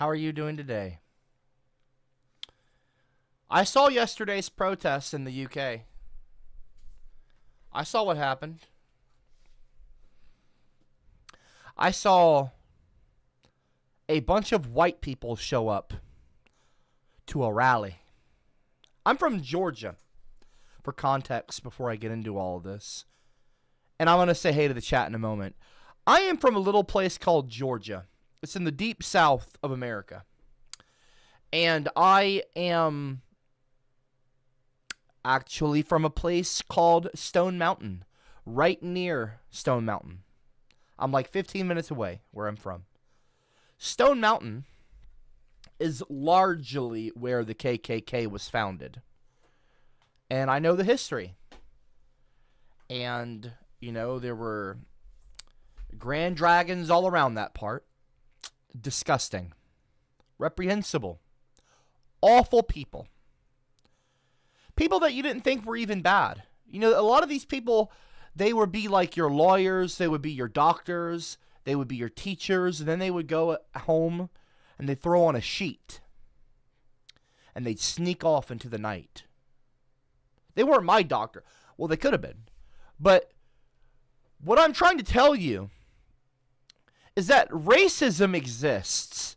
How are you doing today? I saw yesterday's protests in the UK. I saw what happened. I saw a bunch of white people show up to a rally. I'm from Georgia, for context, before I get into all of this. And I'm going to say hey to the chat in a moment. I am from a little place called Georgia. It's in the deep south of America. And I am actually from a place called Stone Mountain, right near Stone Mountain. I'm like 15 minutes away where I'm from. Stone Mountain is largely where the KKK was founded. And I know the history. And, you know, there were grand dragons all around that part. Disgusting. Reprehensible. Awful people. People that you didn't think were even bad. You know, a lot of these people, they would be like your lawyers, they would be your doctors, they would be your teachers, and then they would go home and they'd throw on a sheet. And they'd sneak off into the night. They weren't my doctor. Well, they could have been. But what I'm trying to tell you is that racism exists,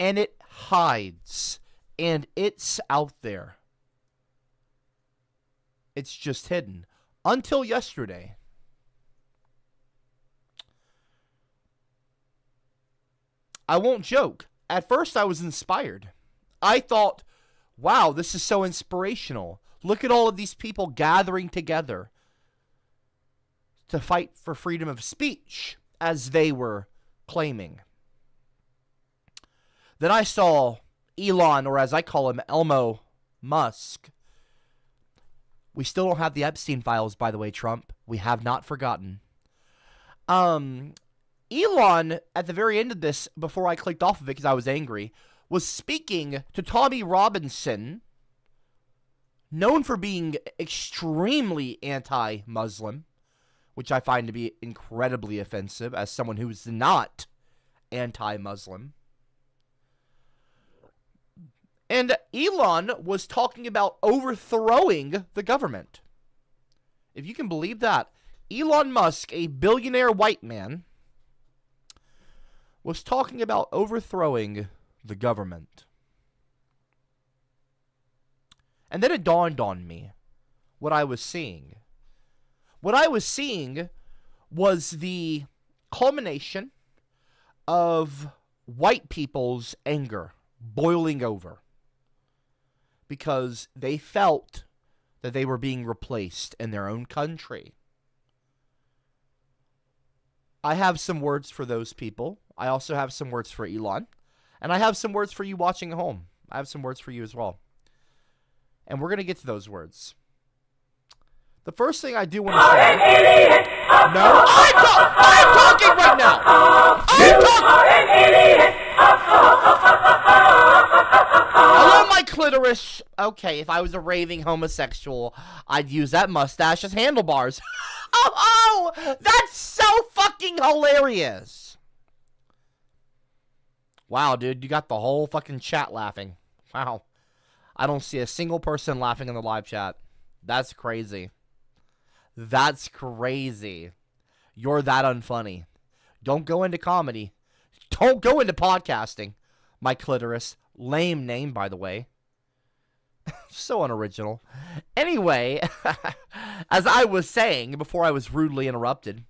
and it hides, and it's out there. It's just hidden. Until yesterday. I won't joke. At first, I was inspired. I thought, wow, this is so inspirational. Look at all of these people gathering together to fight for freedom of speech, as they were claiming. Then I saw Elon, or as I call him, Elmo Musk. We still don't have the Epstein files, by the way, Trump. We have not forgotten. Elon, at the very end of this, before I clicked off of it because I was angry, was speaking to Tommy Robinson, known for being extremely anti-Muslim, which I find to be incredibly offensive as someone who's not anti-Muslim. And Elon was talking about overthrowing the government. If you can believe that. Elon Musk, a billionaire white man, was talking about overthrowing the government. And then it dawned on me what I was seeing. What I was seeing was the culmination of white people's anger boiling over because they felt that they were being replaced in their own country. I have some words for those people. I also have some words for Elon. And I have some words for you watching at home. I have some words for you as well. And we're going to get to those words. The first thing I do want to say... No, I'm talking right now! I'm talking! Hello, my clitoris. Okay, if I was a raving homosexual, I'd use that mustache as handlebars. Oh, that's so fucking hilarious. Wow, dude, you got the whole fucking chat laughing. Wow. I don't see a single person laughing in the live chat. That's crazy. That's crazy. You're that unfunny. Don't go into comedy. Don't go into podcasting. My clitoris. Lame name, by the way. So unoriginal. Anyway, as I was saying before I was rudely interrupted,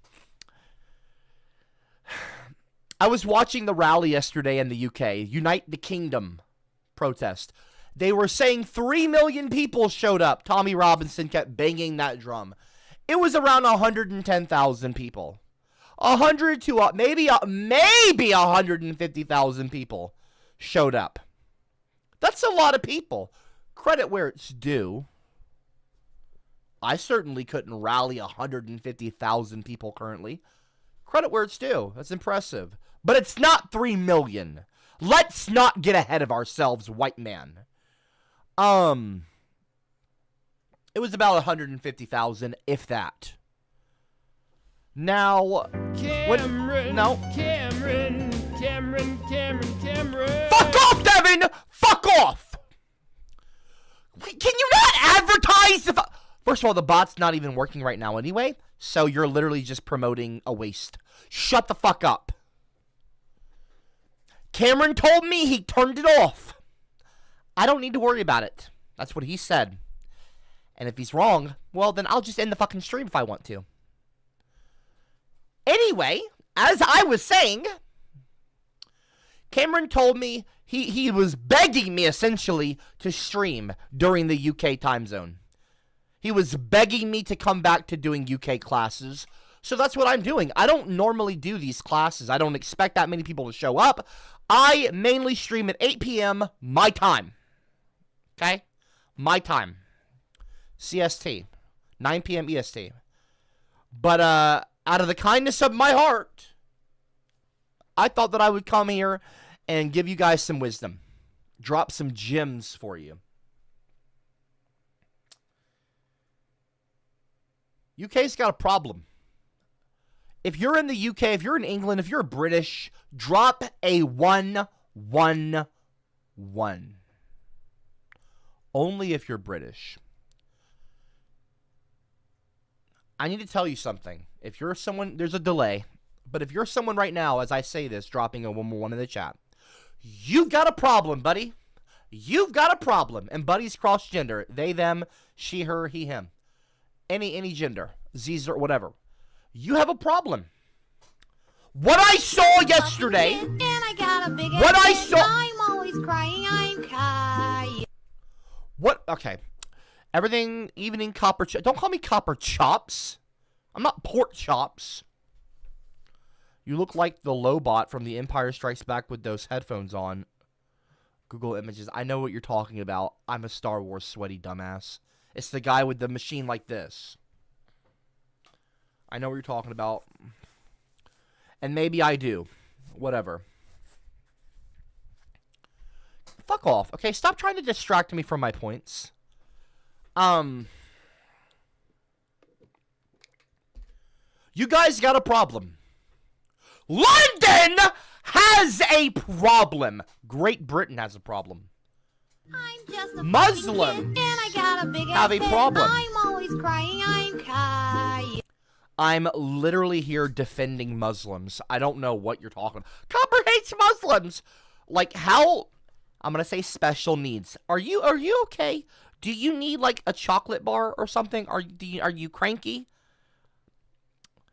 I was watching the rally yesterday in the UK, Unite the Kingdom protest. They were saying 3 million people showed up. Tommy Robinson kept banging that drum. It was around 110,000 people. 100 to maybe 150,000 people showed up. That's a lot of people. Credit where it's due. I certainly couldn't rally 150,000 people currently. Credit where it's due. That's impressive. But it's not 3 million. Let's not get ahead of ourselves, white man. It was about 150,000, if that. Now, Cameron, no. Cameron. Fuck First of all, the bot's not even working right now anyway, so you're literally just promoting a waste. Shut the fuck up. Cameron told me he turned it off. I don't need to worry about it. That's what he said. And if he's wrong, well, then I'll just end the fucking stream if I want to. Anyway, as I was saying, Cameron told me he was begging me, essentially, to stream during the UK time zone. He was begging me to come back to doing UK classes. So that's what I'm doing. I don't normally do these classes. I don't expect that many people to show up. I mainly stream at 8 p.m. my time. Okay? My time. CST. 9 p.m. EST. But out of the kindness of my heart, I thought that I would come here and give you guys some wisdom. Drop some gems for you. UK's got a problem. If you're in the UK, if you're in England, if you're British, drop a 111. Only if you're British. I need to tell you something. If you're someone, there's a delay, but if you're someone right now, as I say this, dropping a 111 in the chat, you've got a problem, buddy. You've got a problem. And buddy's cross-gender. They, them, she, her, he, him. Any gender, Z's or whatever. You have a problem. What I saw yesterday. And I got a big what I saw. I'm always crying. I'm Kai. What? Okay. Everything. Evening copper. Don't call me copper chops. I'm not pork chops. You look like the Lobot from The Empire Strikes Back with those headphones on. Google Images. I know what you're talking about. I'm a Star Wars sweaty dumbass. It's the guy with the machine like this. I know what you're talking about. And maybe I do. Whatever. Fuck off. Okay, stop trying to distract me from my points. You guys got a problem. London has a problem. Great Britain has a problem. I'm just a Muslim have a problem. I'm always crying. I'm Kai. I'm literally here defending Muslims. I don't know what you're talking about. Copper hates Muslims. Like how? I'm gonna say special needs. Are you okay? Do you need like a chocolate bar or something? Are you cranky?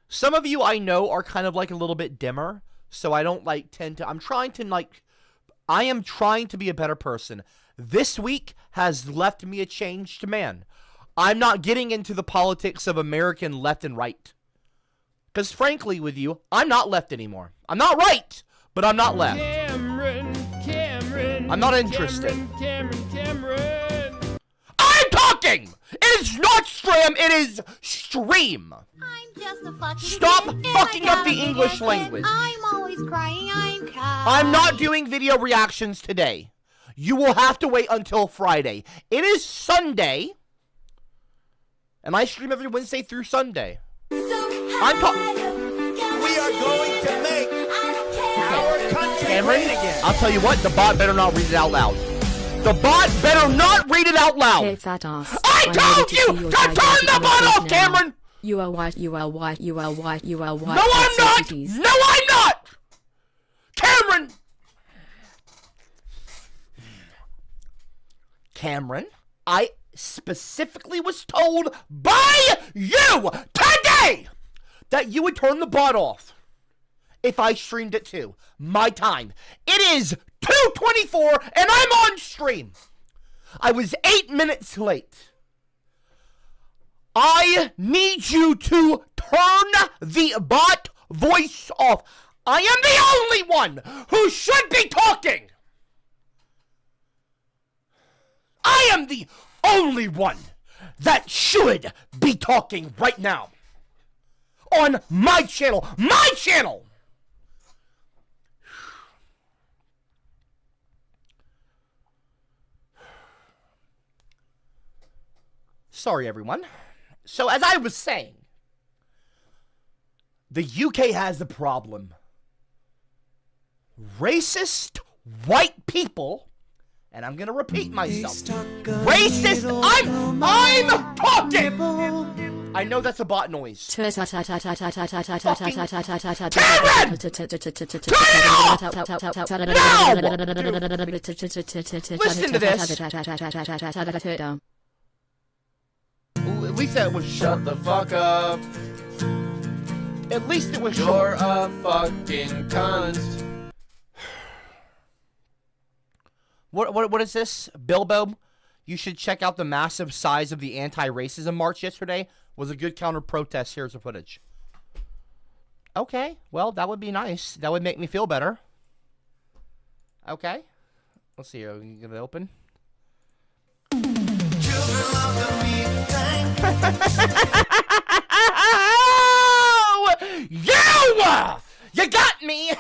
Some of you I know are kind of like a little bit dimmer, so I don't like tend to. I am trying to be a better person. This week has left me a changed man. I'm not getting into the politics of American left and right. Because frankly with you, I'm not left anymore. I'm not right, but I'm not left. Cameron, I'm not interested. Cameron. I'm talking! It is not stream, it is stream. I'm just a fucking Stop fucking up the English language. I'm always crying, I'm not doing video reactions today. You will have to wait until Friday. It is Sunday. And I stream every Wednesday through Sunday. I'm talking. We are going to make our country great again. I'll tell you what, the bot better not read it out loud. The bot better not read it out loud. Hey, fat ass. I told you to turn the bot off, Cameron. You are white, you are white, you are white, you are white. No, I'm not. No, I'm not. Cameron, I specifically was told by you today that you would turn the bot off if I streamed it too. My time. It is 2:24 and I'm on stream. I was 8 minutes late. I need you to turn the bot voice off. I am the only one who should be talking. I am the only one that should be talking right now. On my channel. My channel! Sorry, everyone. So, as I was saying, the UK has a problem. Racist white people, And I'm gonna repeat myself. Racist! I'm talking! I know that's a bot noise. Fucking Karen! Listen to this. At least that was shut the fuck up. At least it was You're a fucking cunt. What is this? Bilbo, you should check out the massive size of the anti-racism march yesterday. Was a good counter-protest. Here's the footage. Okay, well, that would be nice. That would make me feel better. Okay. Let's see here. We can get it open. You got me.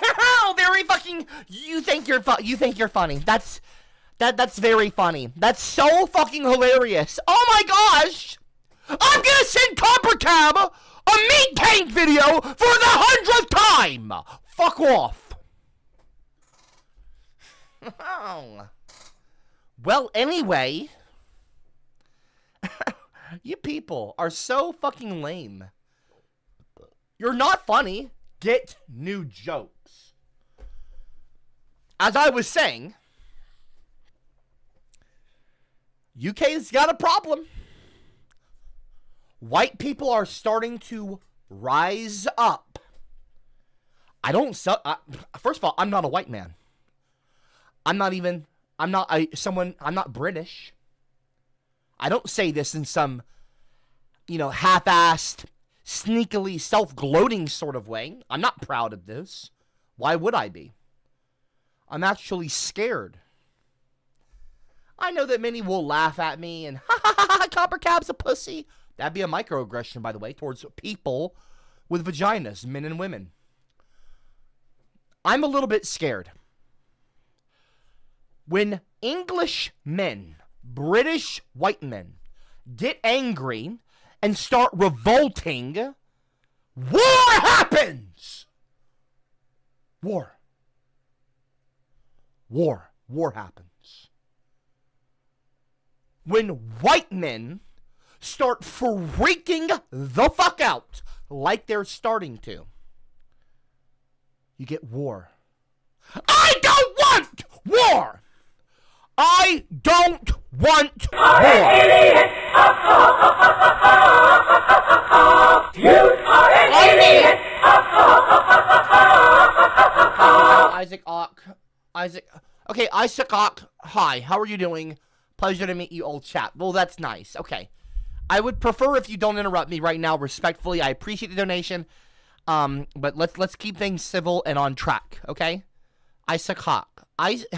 Very fucking. You think you're funny. That's very funny. That's so fucking hilarious. Oh my gosh! I'm gonna send CopperCab a meat tank video for the 100th time. Fuck off. Well, anyway, you people are so fucking lame. You're not funny. Get new jokes. As I was saying, UK's got a problem. White people are starting to rise up. First of all, I'm not a white man. I'm not British. I don't say this in some, half-assed, sneakily self-gloating sort of way. I'm not proud of this. Why would I be? I'm actually scared. I know that many will laugh at me and, CopperCab's a pussy. That'd be a microaggression, by the way, towards people with vaginas, men and women. I'm a little bit scared. When English men, British white men, get angry and start revolting, war happens! War happens. When white men start freaking the fuck out like they're starting to, you get war. I don't want war! I don't want war! You are an idiot! Isaac. Okay, Isaac Ock. Hi, how are you doing? Pleasure to meet you, old chap. Well, that's nice. Okay. I would prefer if you don't interrupt me right now, respectfully. I appreciate the donation. But let's keep things civil and on track, okay? Isaac Hawk. Isaac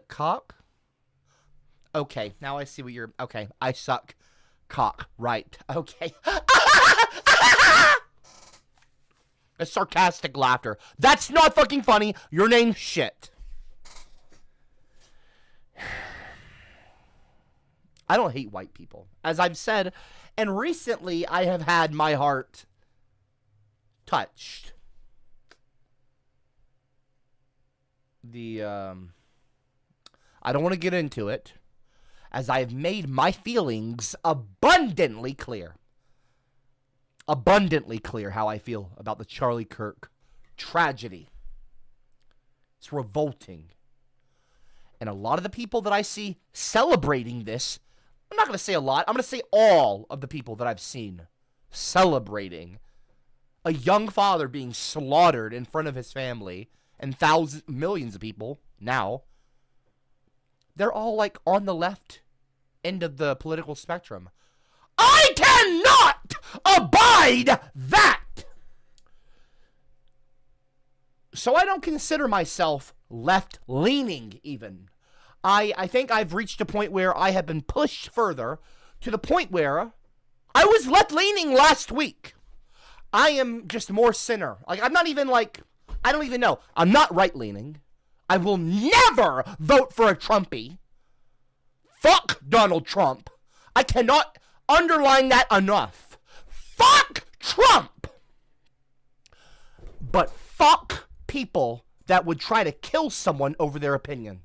Cock? Okay, now I see what you're... Okay, I suck cock. Right. Okay. A sarcastic laughter. That's not fucking funny. Your name's shit. I don't hate white people, as I've said, and recently I have had my heart touched. I don't want to get into it, as I have made my feelings abundantly clear. Abundantly clear how I feel about the Charlie Kirk tragedy. It's revolting. And a lot of the people that I see celebrating this, I'm not going to say a lot, I'm going to say all of the people that I've seen celebrating a young father being slaughtered in front of his family and millions of people now, they're all like on the left end of the political spectrum. I cannot abide that! So I don't consider myself left-leaning even. I think I've reached a point where I have been pushed further to the point where I was left-leaning last week. I am just more center. Like, I'm not even like, I don't even know. I'm not right-leaning. I will never vote for a Trumpy. Fuck Donald Trump. I cannot underline that enough. Fuck Trump. But fuck people that would try to kill someone over their opinion.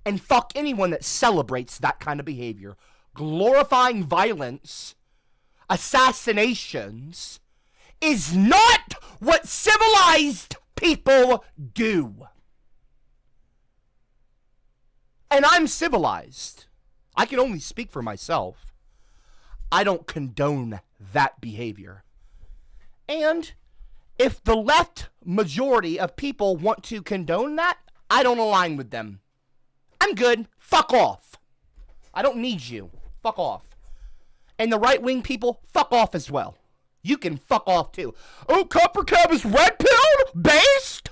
And fuck anyone that celebrates that kind of behavior. Glorifying violence, assassinations, is not what civilized people do. And I'm civilized. I can only speak for myself. I don't condone that behavior. And if the left majority of people want to condone that, I don't align with them. I'm good. Fuck off. I don't need you. Fuck off. And the right-wing people, fuck off as well. You can fuck off too. Oh, CopperCab is red pill based?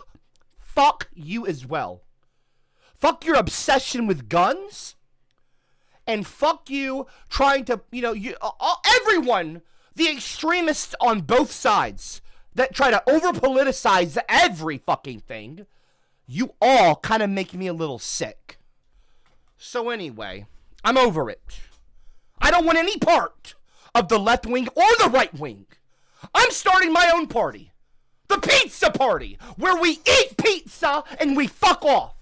Fuck you as well. Fuck your obsession with guns. And fuck you trying to, everyone, the extremists on both sides that try to over-politicize every fucking thing, you all kind of make me a little sick. So anyway, I'm over it. I don't want any part of the left wing or the right wing. I'm starting my own party. The pizza party, where we eat pizza and we fuck off.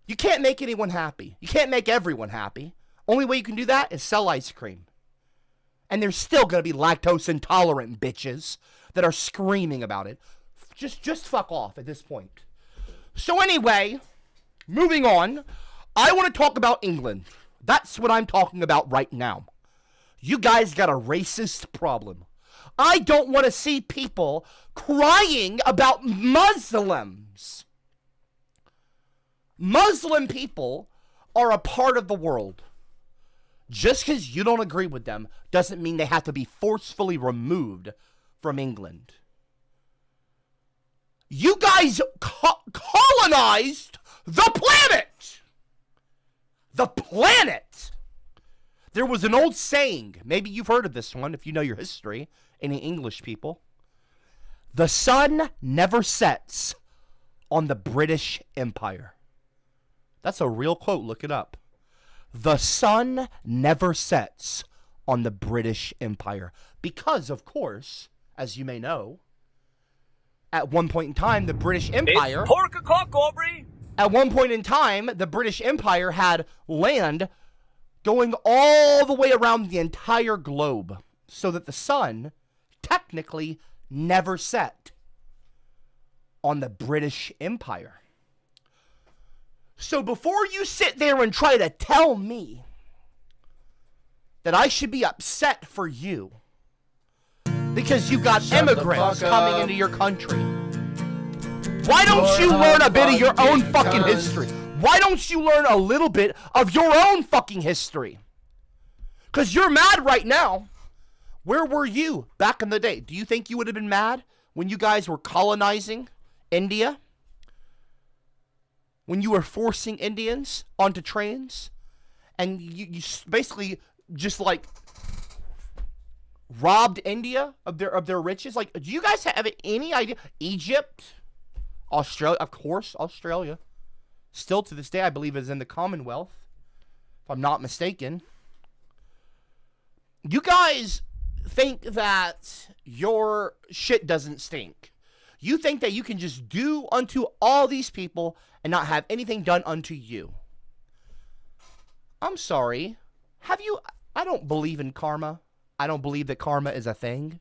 You can't make anyone happy. You can't make everyone happy. Only way you can do that is sell ice cream. And there's still going to be lactose intolerant bitches that are screaming about it. Just fuck off at this point. So anyway, moving on, I want to talk about England. That's what I'm talking about right now. You guys got a racist problem. I don't want to see people crying about Muslims. Muslim people are a part of the world. Just because you don't agree with them doesn't mean they have to be forcefully removed from England. You guys colonized the planet! The planet! There was an old saying, maybe you've heard of this one if you know your history, any English people. The sun never sets on the British Empire. That's a real quote, look it up. The sun never sets on the British Empire. Because, of course, as you may know, at one point in time, the British Empire... It's pork o'clock, Aubrey! At one point in time, the British Empire had land going all the way around the entire globe, so that the sun technically never set on the British Empire. So before you sit there and try to tell me that I should be upset for you because you got immigrants coming into your country, why don't you learn a bit of your own fucking history? Why don't you learn a little bit of your own fucking history? Because you're mad right now. Where were you back in the day? Do you think you would have been mad when you guys were colonizing India? When you were forcing Indians onto trains? And you basically just like robbed India of their riches? Like, do you guys have any idea? Egypt? Australia, of course, Australia. Still to this day, I believe is in the Commonwealth, if I'm not mistaken. You guys think that your shit doesn't stink. You think that you can just do unto all these people and not have anything done unto you. I'm sorry. I don't believe in karma. I don't believe that karma is a thing.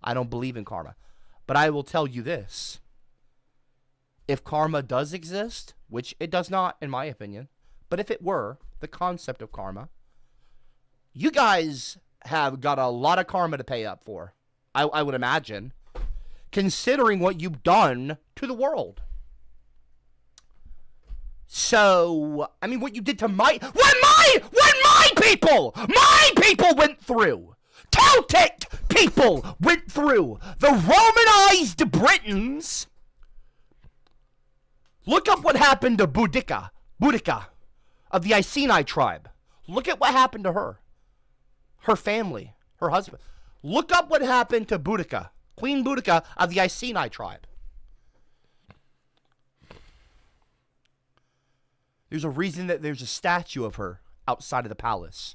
I don't believe in karma. But I will tell you this. If karma does exist, which it does not in my opinion, but if it were, the concept of karma, you guys have got a lot of karma to pay up for, I would imagine, considering what you've done to the world. So, I mean, what you did to what my people went through, Celtic people went through, the Romanized Britons. Look up what happened to Boudica of the Iceni tribe. Look at what happened to her. Her family, her husband. Look up what happened to Boudica, Queen Boudica of the Iceni tribe. There's a reason that there's a statue of her outside of the palace.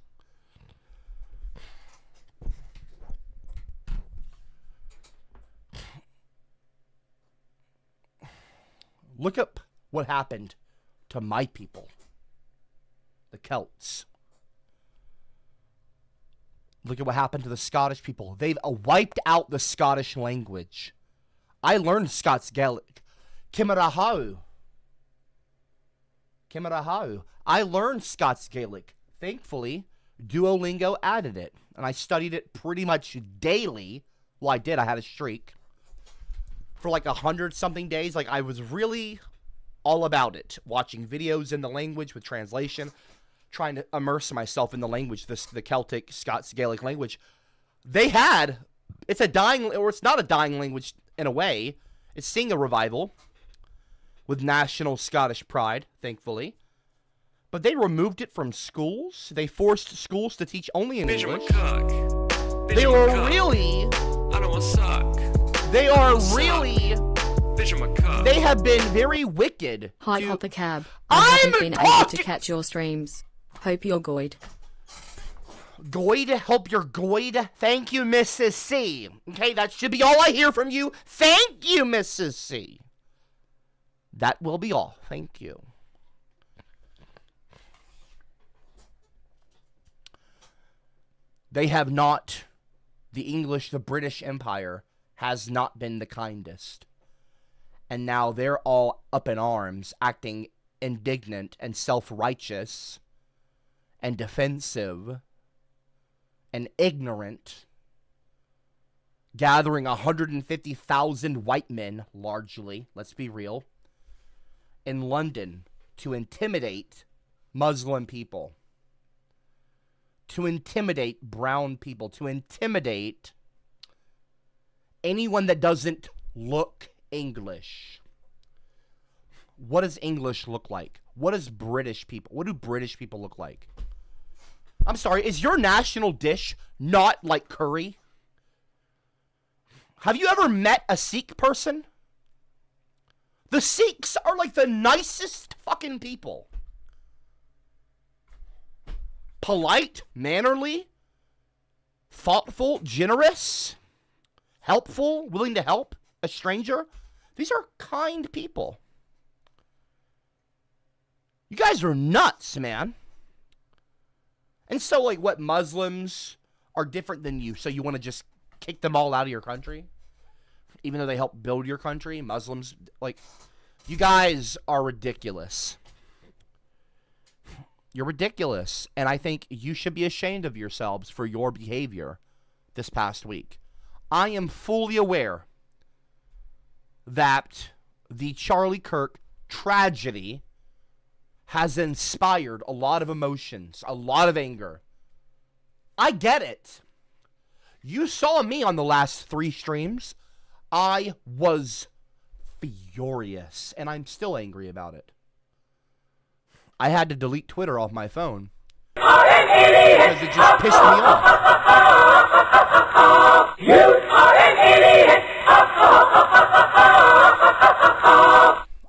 Look up what happened to my people, the Celts. Look at what happened to the Scottish people. They've wiped out the Scottish language. I learned Scots Gaelic. Kimmerahau. I learned Scots Gaelic. Thankfully, Duolingo added it. And I studied it pretty much daily. Well, I did. I had a streak. For like 100-something days. Like, I was really all about it. Watching videos in the language with translation. Trying to immerse myself in the language, the Celtic, Scots Gaelic language. It's a dying, or it's not a dying language in a way. It's seeing a revival with national Scottish pride, thankfully. But they removed it from schools. They forced schools to teach only in English. They were really... I don't want to suck. They are really... They have been very wicked. Hi, CopperCab. I haven't been able to catch your streams. Hope you're goid. Goid? Hope you're goid? Thank you, Mrs. C. Okay, that should be all I hear from you. Thank you, Mrs. C. That will be all. Thank you. They have not... The English, the British Empire, has not been the kindest. And now they're all up in arms, acting indignant and self-righteous and defensive and ignorant, gathering 150,000 white men, largely, let's be real, in London to intimidate Muslim people, to intimidate brown people, to intimidate anyone that doesn't look English. What does English look like? What do British people look like? I'm sorry, is your national dish not like curry? Have you ever met a Sikh person? The Sikhs are like the nicest fucking people. Polite, mannerly, thoughtful, generous, helpful, willing to help a stranger. These are kind people. You guys are nuts, man. And so, like, what, Muslims are different than you, so you want to just kick them all out of your country? Even though they helped build your country? Muslims, like, you guys are ridiculous. You're ridiculous. And I think you should be ashamed of yourselves for your behavior this past week. I am fully aware that the Charlie Kirk tragedy has inspired a lot of emotions, a lot of anger. I get it. You saw me on the last 3 streams. I was furious, and I'm still angry about it. I had to delete Twitter off my phone because it just pissed me off. You are an idiot.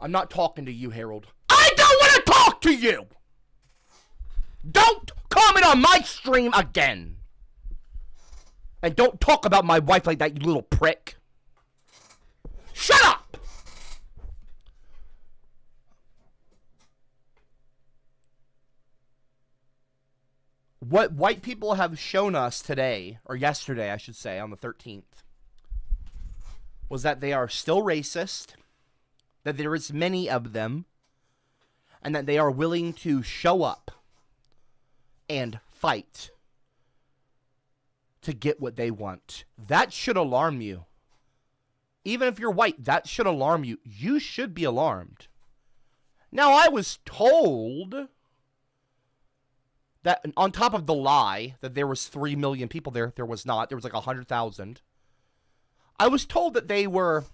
I'm not talking to you, Harold. I don't want to talk to you! Don't comment on my stream again! And don't talk about my wife like that, you little prick. Shut up! What white people have shown us today, or yesterday, I should say, on the 13th, was that they are still racist, that there is many of them, and that they are willing to show up and fight to get what they want. That should alarm you. Even if you're white, that should alarm you. You should be alarmed. Now, I was told that on top of the lie that there was 3 million people there was not. There was like 100,000. I was told that they were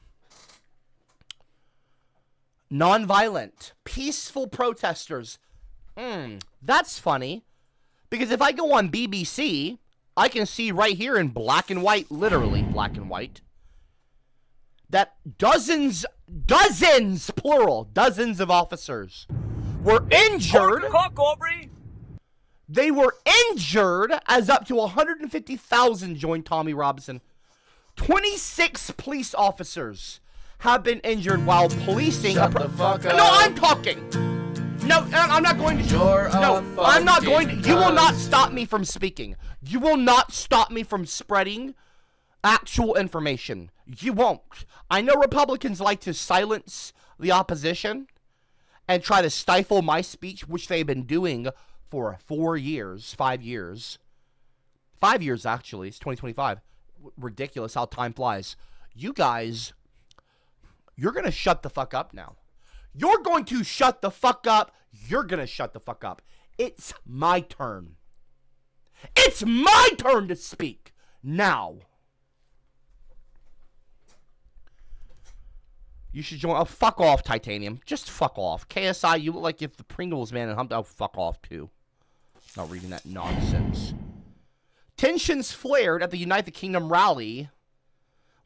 nonviolent, peaceful protesters. That's funny. Because if I go on BBC, I can see right here in black and white, literally black and white, that dozens, plural, dozens of officers were injured. They were injured as up to 150,000 joined Tommy Robinson. 26 police officers have been injured while policing. Shut the fuck up. No, I'm talking. No, I'm not going to. You're no, a I'm not going to. fucking You will cunt. not stop me from speaking. You will not stop me from spreading actual information. You won't. I know Republicans like to silence the opposition and try to stifle my speech, which they've been doing for 4 years, 5 years. 5 years, actually. It's 2025. Ridiculous how time flies. You guys, you're going to shut the fuck up now. You're going to shut the fuck up. You're going to shut the fuck up. It's my turn. It's my turn to speak now. You should join. Oh, fuck off, Titanium. Just fuck off. KSI, you look like if the Pringles man and Humped. Oh, fuck off, too. Not reading that nonsense. Tensions flared at the United Kingdom rally,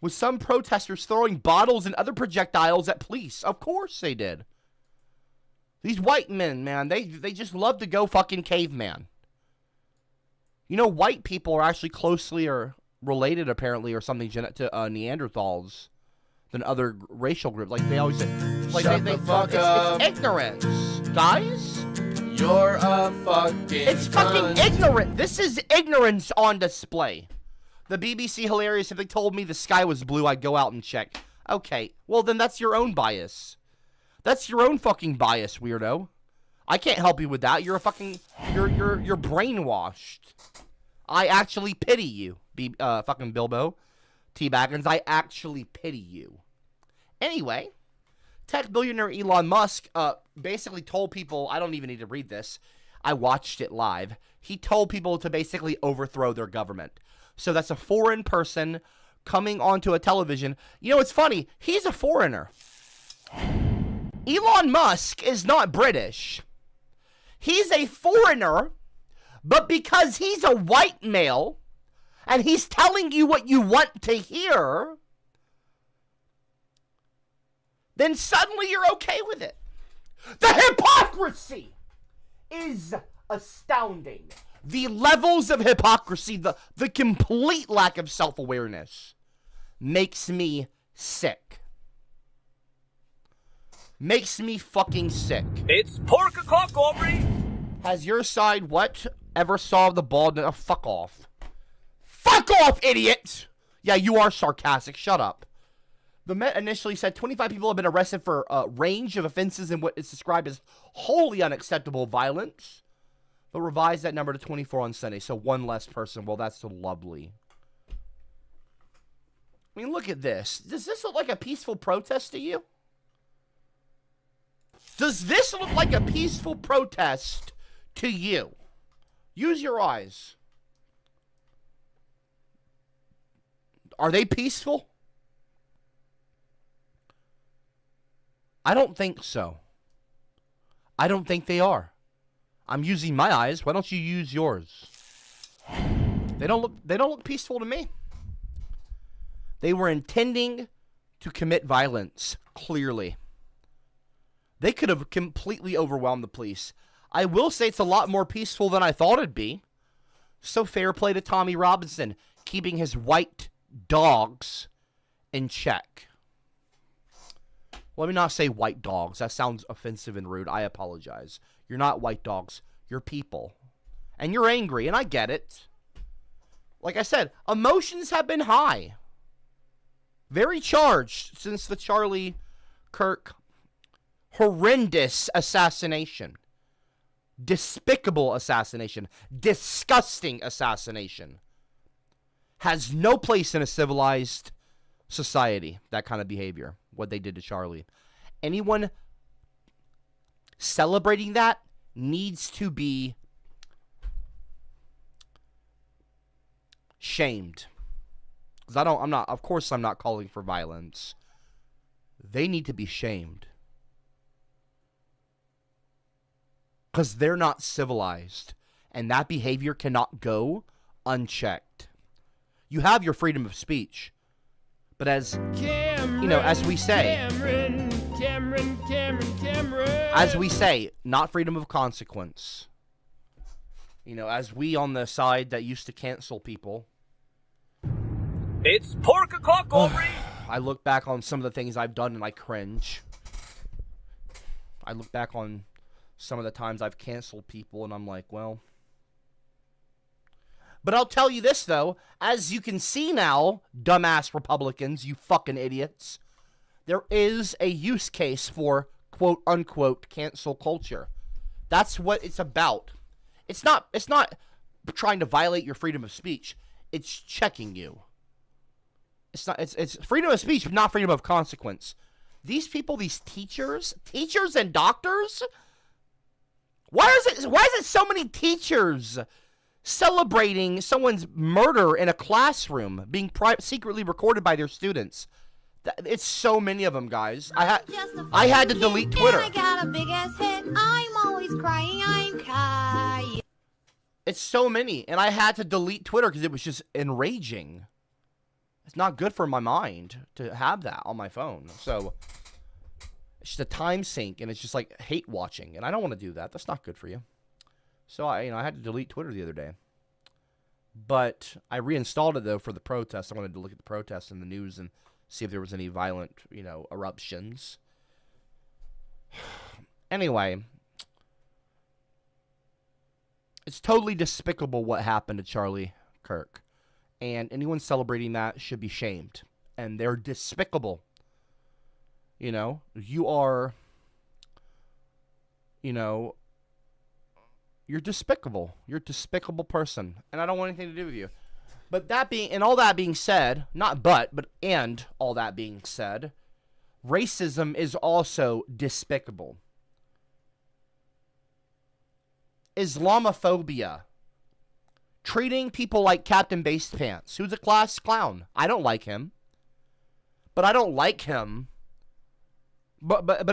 with some protesters throwing bottles and other projectiles at police. Of course they did. These white men, man, they just love to go fucking caveman. You know, white people are actually closely or related, apparently, or something to Neanderthals than other racial groups. Like, they always say, like, Shut the fuck up. It's ignorance, guys. You're a fucking It's fucking ignorant. This is ignorance on display. The BBC hilarious. If they told me the sky was blue, I'd go out and check. Okay, well then that's your own bias. That's your own fucking bias, weirdo. I can't help you with that. You're a fucking you're brainwashed. I actually pity you, fucking Bilbo T-Baggins. I actually pity you. Anyway, tech billionaire Elon Musk basically told people, I don't even need to read this, I watched it live. He told people to basically overthrow their government. So that's a foreign person coming onto a television. You know, it's funny. He's a foreigner. Elon Musk is not British. He's a foreigner, but because he's a white male, and he's telling you what you want to hear, then suddenly you're okay with it. The hypocrisy is astounding. The levels of hypocrisy, the complete lack of self-awareness makes me sick. Makes me fucking sick. It's pork o'clock, Aubrey. Has your side ever solved the bald? Oh, fuck off. Fuck off, idiot! Yeah, you are sarcastic. Shut up. The Met initially said 25 people have been arrested for a range of offenses in what is described as wholly unacceptable violence. They'll revise that number to 24 on Sunday, so one less person. Well, that's so lovely. I mean, look at this. Does this look like a peaceful protest to you? Does this look like a peaceful protest to you? Use your eyes. Are they peaceful? I don't think so. I don't think they are. I'm using my eyes. Why don't you use yours? They don't look peaceful to me. They were intending to commit violence, clearly. They could have completely overwhelmed the police. I will say it's a lot more peaceful than I thought it'd be. So fair play to Tommy Robinson, keeping his white dogs in check. Let me not say white dogs. That sounds offensive and rude. I apologize. You're not white dogs. You're people. And you're angry, and I get it. Like I said, emotions have been high. Very charged since the Charlie Kirk horrendous assassination. Despicable assassination. Disgusting assassination. Has no place in a civilized society, that kind of behavior. What they did to Charlie. Anyone celebrating that needs to be shamed. Because of course I'm not calling for violence. They need to be shamed. Because they're not civilized. And that behavior cannot go unchecked. You have your freedom of speech. But as, as we say, as we say, not freedom of consequence. As we on the side that used to cancel people. It's pork o'clock, Aubrey. I look back on some of the things I've done and I cringe. I look back on some of the times I've canceled people and I'm like, well. But I'll tell you this, though. As you can see now, dumbass Republicans, you fucking idiots, there is a use case for quote-unquote cancel culture. That's what it's about. It's not trying to violate your freedom of speech. It's checking you. It's freedom of speech, but not freedom of consequence. These people, these teachers and doctors, why is it so many teachers celebrating someone's murder in a classroom being secretly recorded by their students? It's so many of them, guys. I had to delete Twitter. I got a big ass head. I'm always crying. I'm crying. It's so many, and I had to delete Twitter because it was just enraging. It's not good for my mind to have that on my phone. So it's just a time sink, and it's just like hate watching, and I don't want to do that. That's not good for you. So I had to delete Twitter the other day. But I reinstalled it though for the protest. I wanted to look at the protests in the news and see if there was any violent, eruptions. Anyway, it's totally despicable what happened to Charlie Kirk. And anyone celebrating that should be shamed. And they're despicable. You are, you're despicable. You're a despicable person. And I don't want anything to do with you. But all that being said, all that being said, racism is also despicable. Islamophobia. Treating people like Captain Basepants, who's a class clown. I don't like him. But I don't like him. But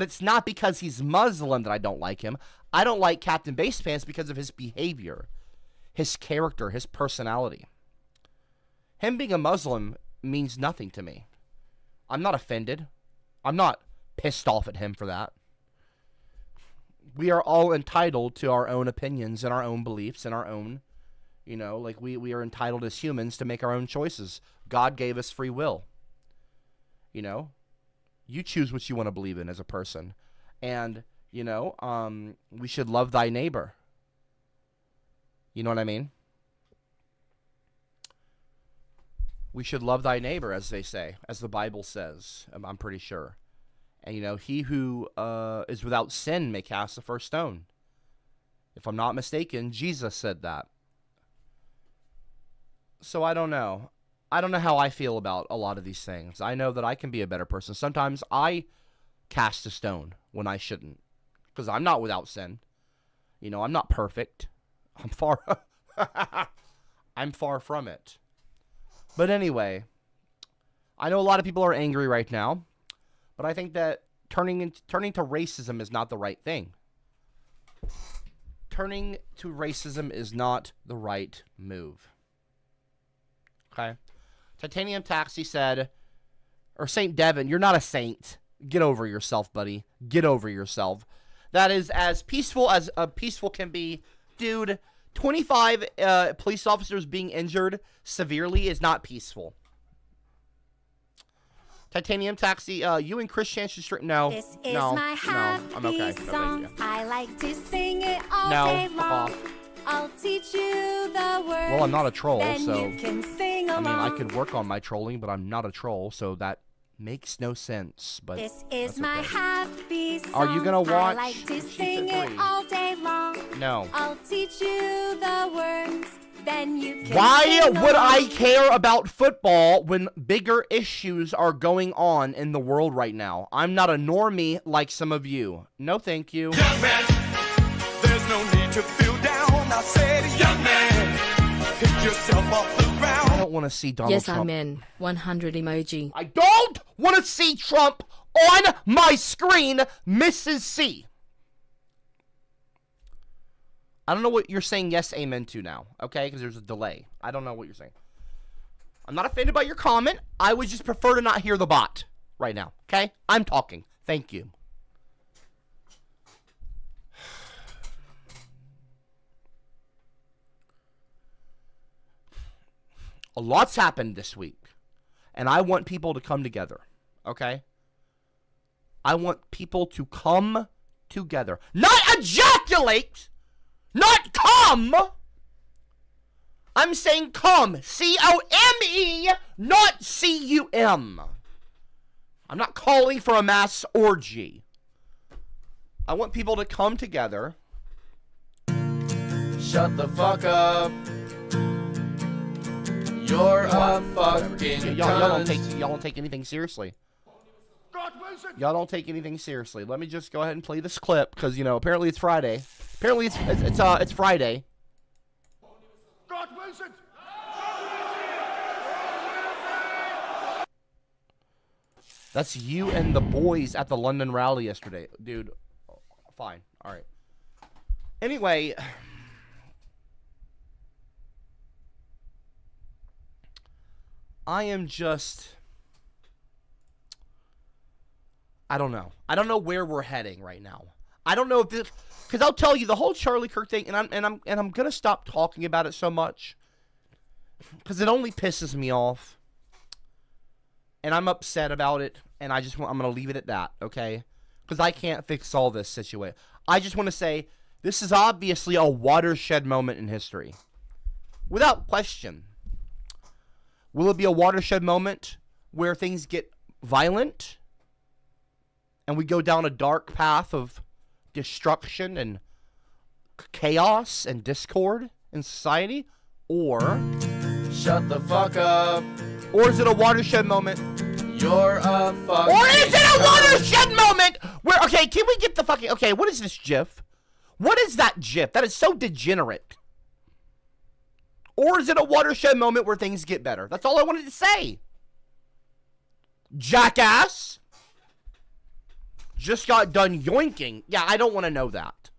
it's not because he's Muslim that I don't like him. I don't like Captain Basepants because of his behavior, his character, his personality. Him being a Muslim means nothing to me. I'm not offended. I'm not pissed off at him for that. We are all entitled to our own opinions and our own beliefs and our own, we are entitled as humans to make our own choices. God gave us free will. You choose what you want to believe in as a person. And, we should love thy neighbor. You know what I mean? We should love thy neighbor, as they say, as the Bible says, I'm pretty sure. And, he who is without sin may cast the first stone. If I'm not mistaken, Jesus said that. So I don't know. I don't know how I feel about a lot of these things. I know that I can be a better person. Sometimes I cast a stone when I shouldn't. Because I'm not without sin. I'm not perfect. I'm far from it. But anyway, I know a lot of people are angry right now. But I think that turning to racism is not the right thing. Turning to racism is not the right move. Okay? Titanium Taxi said, or Saint Devin, you're not a saint. Get over yourself, buddy. Get over yourself. That is as peaceful as peaceful can be. Dude, 25 police officers being injured severely is not peaceful. Titanium Taxi, you and Chris Chance should no. This is no, my happy I'm okay. song. No, thank you. I like to sing it all No, day fuck long. off. I'll teach you the words. Well, I'm not a troll, then so you can sing along. I could work on my trolling, but I'm not a troll, so that makes no sense. But This is that's my okay. happy song. Are you gonna watch I like to Sheets sing at it 3? all day long. No. I'll teach you the words. Then you can Why sing would I along. care about football when bigger issues are going on in the world right now? I'm not a normie like some of you. No, thank you. Young man, there's no need to feel down. I said, young man, pick yourself off the I ground. don't want to see Donald Yes, Trump. I'm in. 100 emoji. I don't want to see Trump on my screen, Mrs. C. I don't know what you're saying yes, amen to now, okay? Because there's a delay. I don't know what you're saying. I'm not offended by your comment. I would just prefer to not hear the bot right now, okay? I'm talking. Thank you. A lot's happened this week. And I want people to come together, okay? I want people to come together. Not ejaculate! Not come! I'm saying come. C-O-M-E, not C-U-M. I'm not calling for a mass orgy. I want people to come together. Shut the fuck up. You're a fucking Y'all cunt. don't take anything seriously. Y'all don't take anything seriously. Let me just go ahead and play this clip because apparently it's Friday. Apparently it's Friday. That's you and the boys at the London rally yesterday, dude. Fine, all right. Anyway, I am just. I don't know. I don't know where we're heading right now. I don't know if this, because I'll tell you the whole Charlie Kirk thing, and I'm gonna stop talking about it so much, because it only pisses me off, and I'm upset about it, and I'm gonna leave it at that, okay? Because I can't fix all this situation. I just want to say this is obviously a watershed moment in history, without question. Will it be a watershed moment where things get violent? And we go down a dark path of destruction and chaos and discord in society? Or Shut the fuck up. Or is it a watershed moment? You're a fucking Or is it a cunt. watershed moment where, okay, can we get the fucking, okay, what is this GIF? What is that GIF? That is so degenerate. Or is it a watershed moment where things get better? That's all I wanted to say. Jackass. Just got done yoinking. Yeah, I don't want to know that.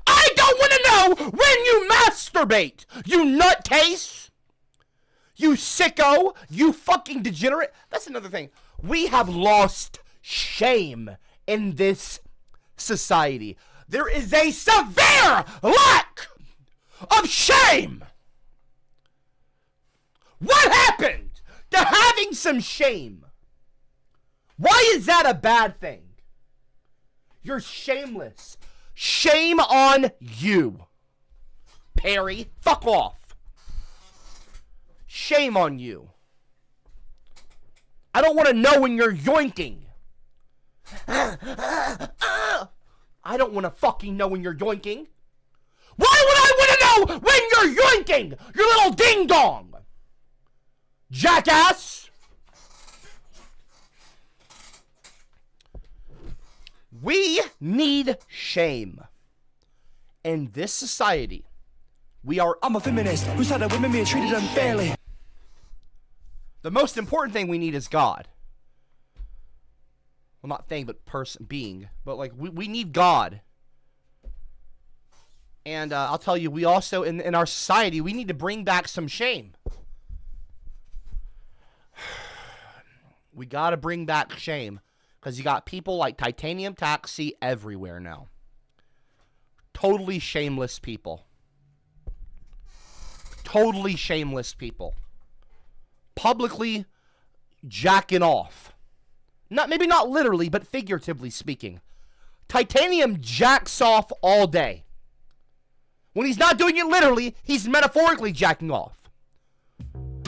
I don't want to know when you masturbate, you nutcase, you sicko, you fucking degenerate. That's another thing. We have lost shame in this society. There is a severe lack of shame. What happened to having some shame? Why is that a bad thing? You're shameless. Shame on you. Perry, fuck off. Shame on you. I don't want to know when you're yoinking. I don't want to fucking know when you're yoinking. Why would I want to know when you're yoinking? You little ding dong. Jackass. We need shame. In this society, we are... I'm a feminist who said that women being treated unfairly. The most important thing we need is God. Well, not thing, but being. But, like, we need God. And I'll tell you, we also, in our society, we need to bring back some shame. We got to bring back shame. Because you got people like Titanium Taxi everywhere now. Totally shameless people. Totally shameless people. Publicly jacking off. Maybe not literally, but figuratively speaking. Titanium jacks off all day. When he's not doing it literally, he's metaphorically jacking off.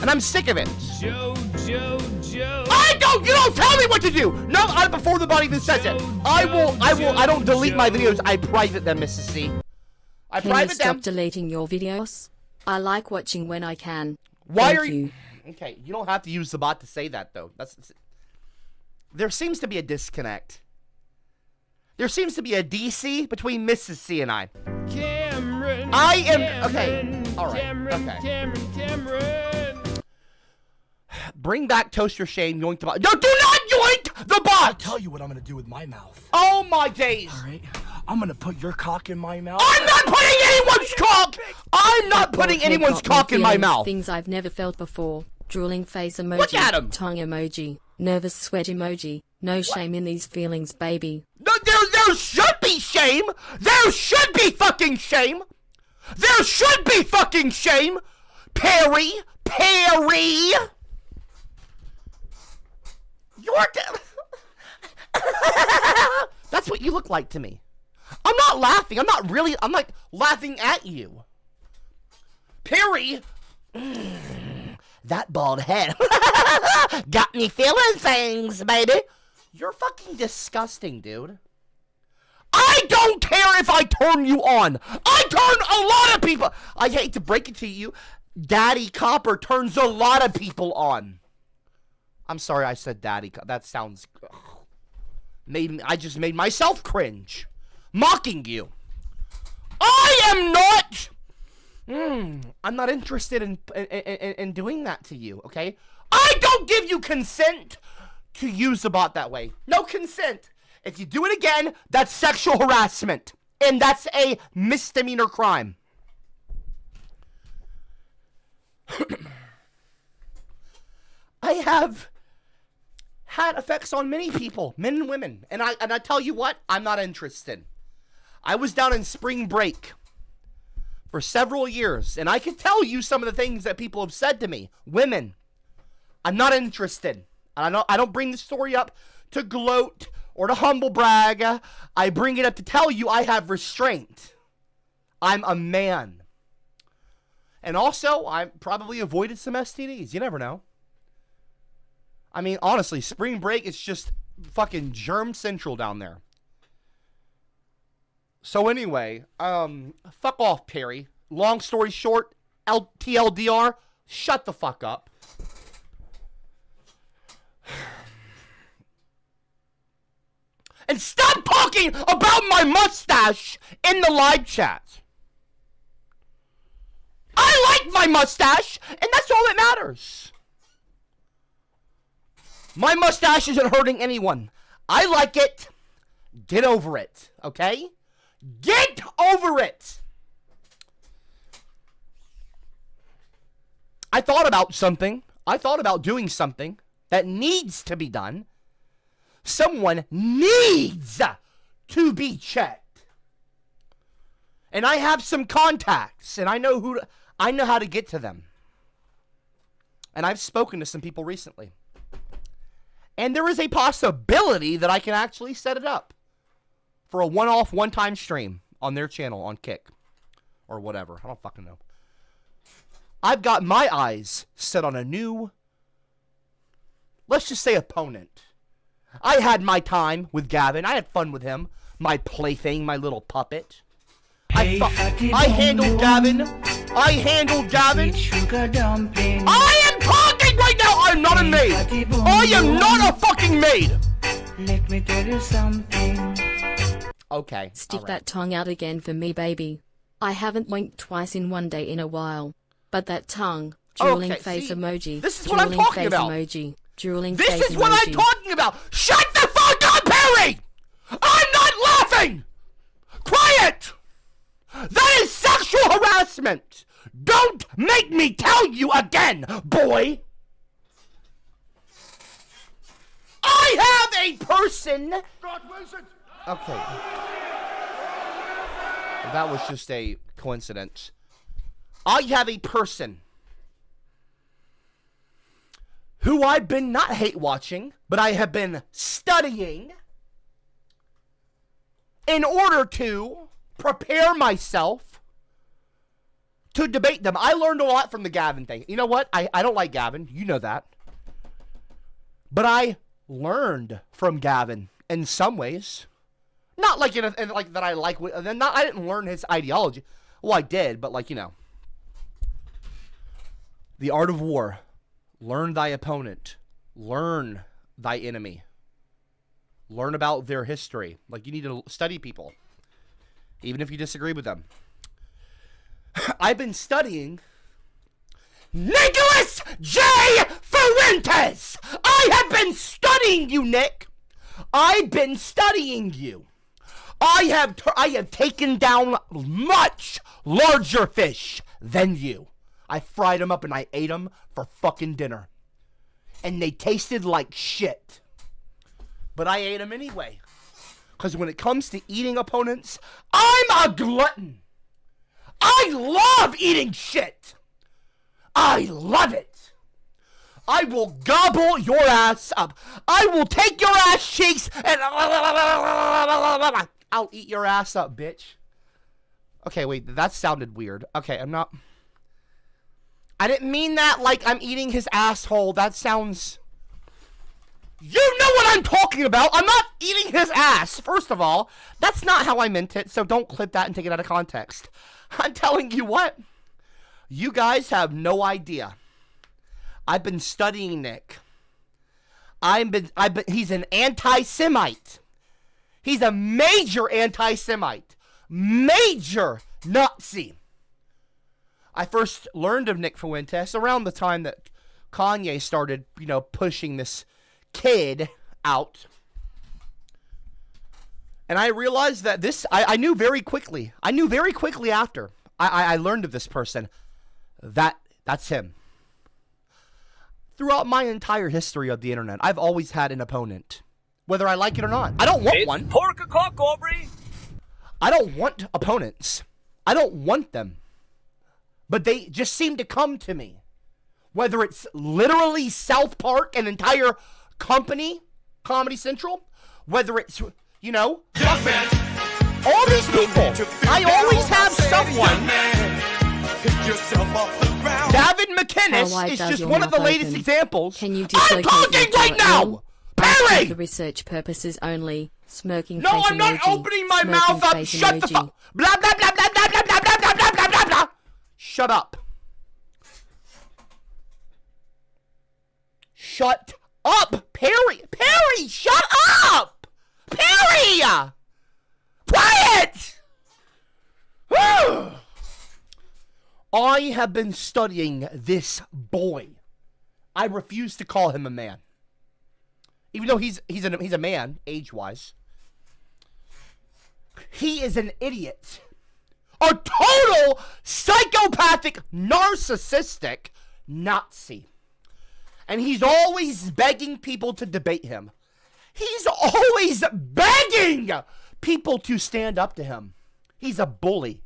And I'm sick of it. Joe. You don't tell me what to do! No, before the body even says it. I don't delete my videos. I private them, Mrs. C. I Can you private stop them. deleting your videos? I like watching when I can. Why Thank are you? Okay, you don't have to use the bot to say that, though. There seems to be a disconnect. There seems to be a DC between Mrs. C and I. Cameron. I am... Cameron, Okay, all right, Cameron, okay. Cameron. Bring back Toaster Shane, yoink the bot. No, do not yoink the bot! I'll tell you what I'm gonna do with my mouth. Oh, my days. Alright? I'm gonna put your cock in my mouth. I'm not putting anyone's cock! I'm not putting Both anyone's have got me cock in my feeling mouth. Things I've never felt before. Drooling face emoji. Look at him. Tongue emoji. Nervous sweat emoji. No shame in these feelings, baby. No, there should be shame! There should be fucking shame! There should be fucking shame! Perry! You're That's what you look like to me. I'm not laughing. I'm like laughing at you. Perry! That bald head. Got me feeling things, baby. You're fucking disgusting, dude. I don't care if I turn you on. I turn a lot of people. I hate to break it to you. Daddy Copper turns a lot of people on. I'm sorry I said daddy. That sounds... I just made myself cringe. Mocking you. I am not... I'm not interested in doing that to you, okay? I don't give you consent to use the bot that way. No consent. If you do it again, that's sexual harassment. And that's a misdemeanor crime. I have had effects on many people, men and women. And I tell you what, I'm not interested. I was down in spring break for several years, and I can tell you some of the things that people have said to me. Women, I'm not interested. I don't bring the story up to gloat or to humble brag. I bring it up to tell you I have restraint. I'm a man. And also, I probably avoided some STDs. You never know. I mean, honestly, spring break is just fucking germ central down there. So anyway, fuck off, Perry. Long story short, TLDR, shut the fuck up. And stop talking about my mustache in the live chat. I like my mustache, and that's all that matters. My mustache isn't hurting anyone. I like it. Get over it, okay? Get over it. I thought about something. I thought about doing something that needs to be done. Someone needs to be checked. And I have some contacts, and I know how to get to them. And I've spoken to some people recently. And there is a possibility that I can actually set it up for a one-off, one-time stream on their channel on Kick. Or whatever. I don't fucking know. I've got my eyes set on a new, let's just say, opponent. I had my time with Gavin. I had fun with him. My plaything, my little puppet. I handled Gavin. I am talking right now. I'm not a maid. I am not a fucking maid. Let me tell you something. Okay. Stick that tongue out again for me, baby. I haven't winked twice in one day in a while. But that tongue, drooling face emoji. This is what I'm talking about. Emoji. Drooling this face is what emoji. I'm talking about. Shut the fuck up, Perry! I'm not laughing! Quiet! That is sexual harassment! Don't make me tell you again, boy! I have a person... Okay. That was just a coincidence. I have a person who I've been not hate watching, but I have been studying in order to prepare myself to debate them. I learned a lot from the Gavin thing. You know what? I don't like Gavin. You know that. But I learned from Gavin in some ways. Not like in like that I like. I didn't learn his ideology. Well, I did, but like, you know. The art of war. Learn thy opponent. Learn thy enemy. Learn about their history. Like, you need to study people. Even if you disagree with them. I've been studying Nicholas J. Fuentes! I have been studying you, Nick! I've been studying you. I have taken down much larger fish than you. I fried them up and I ate them for fucking dinner. And they tasted like shit. But I ate them anyway. Because when it comes to eating opponents, I'm a glutton. I love eating shit. I love it. I will gobble your ass up. I will take your ass cheeks and I'll eat your ass up, bitch. Okay, wait, that sounded weird. Okay, I didn't mean that like I'm eating his asshole. That sounds... You know what I'm talking about. I'm not eating his ass. First of all, that's not how I meant it, so don't clip that and take it out of context. I'm telling you what. You guys have no idea. I've been studying Nick. He's an anti-Semite. He's a major anti-Semite. Major Nazi. I first learned of Nick Fuentes around the time that Kanye started, pushing this kid out. And I realized that I knew very quickly. I knew very quickly after I learned of this person that's him. Throughout my entire history of the internet, I've always had an opponent, whether I like it or not. I don't want one. Pork a cock, Aubrey. I don't want opponents. I don't want them. But they just seem to come to me. Whether it's literally South Park, an entire company, Comedy Central, whether it's, all these people. I always have someone. Gavin McInnes is just one of the latest examples. Can you I'm talking right now! Perry! For research purposes only. Smirking No, face I'm not emoji. opening my Smirking mouth up! face Shut the emoji. fuck! Blah, blah, blah, blah, blah, blah, blah, blah, blah, blah, blah, blah, blah! Shut up. Shut up! Perry! Perry! Shut up! Perry! Quiet! I have been studying this boy. I refuse to call him a man. Even though he's a man, age-wise. He is an idiot. A total psychopathic, narcissistic Nazi. And he's always begging people to debate him. He's always begging people to stand up to him. He's a bully.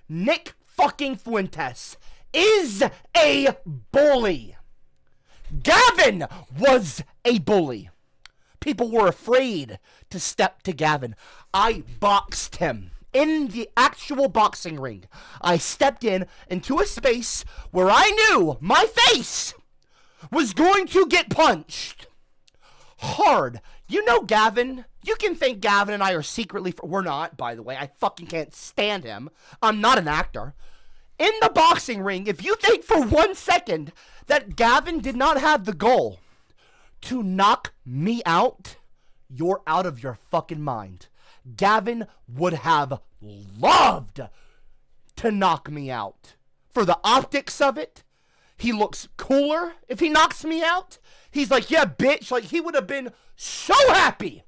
Nick fucking Fuentes is a bully. Gavin was a bully. People were afraid to step to Gavin. I boxed him in the actual boxing ring. I stepped into a space where I knew my face was going to get punched hard. Gavin, you can think Gavin and I are secretly... We're not, by the way. I fucking can't stand him. I'm not an actor. In the boxing ring, if you think for 1 second that Gavin did not have the goal to knock me out, you're out of your fucking mind. Gavin would have loved to knock me out. For the optics of it, he looks cooler if he knocks me out. He's like, yeah, bitch. Like, he would have been so happy.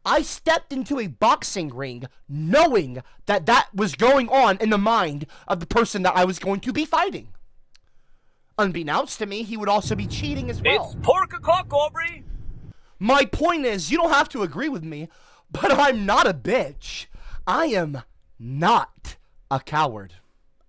I stepped into a boxing ring knowing that was going on in the mind of the person that I was going to be fighting. Unbeknownst to me, he would also be cheating as well. It's pork a cock, Aubrey. My point is, you don't have to agree with me, but I'm not a bitch. I am not a coward.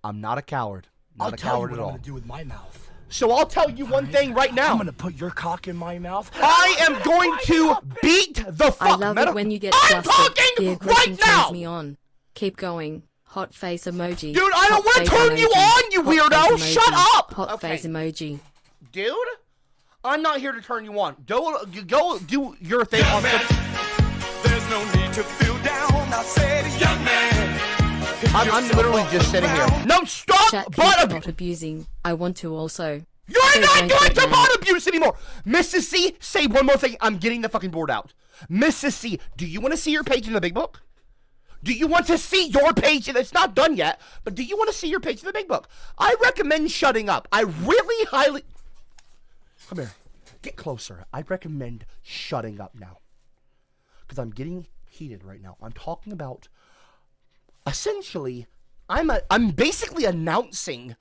I'm not a coward. Not a coward at all. I'm gonna do with my mouth. So I'll tell you one thing right now. I'm gonna put your cock in my mouth. I am going to beat the fuck. I love it when you get I'm flustered. The talking aggression right now. turns me on. Keep going. Hot face emoji. Dude, I don't want to turn you on, you weirdo. Shut up. Hot face emoji. Dude, I'm not here to turn you on. Go do your thing on There's no need to feel down. I said, young man. I'm literally just sitting here. No, stop Chat butt keeps abuse. not abusing. I want to also. You're not don't going get to mad. butt abuse anymore. Mrs. C, say one more thing. I'm getting the fucking board out. Mrs. C, do you want to see your page in the big book? Do you want to see your page? It's not done yet, but do you want to see your page in the big book? I recommend shutting up. I really highly... Come here. Get closer. I recommend shutting up now. Because I'm getting heated right now. I'm talking about... Essentially, I'm basically announcing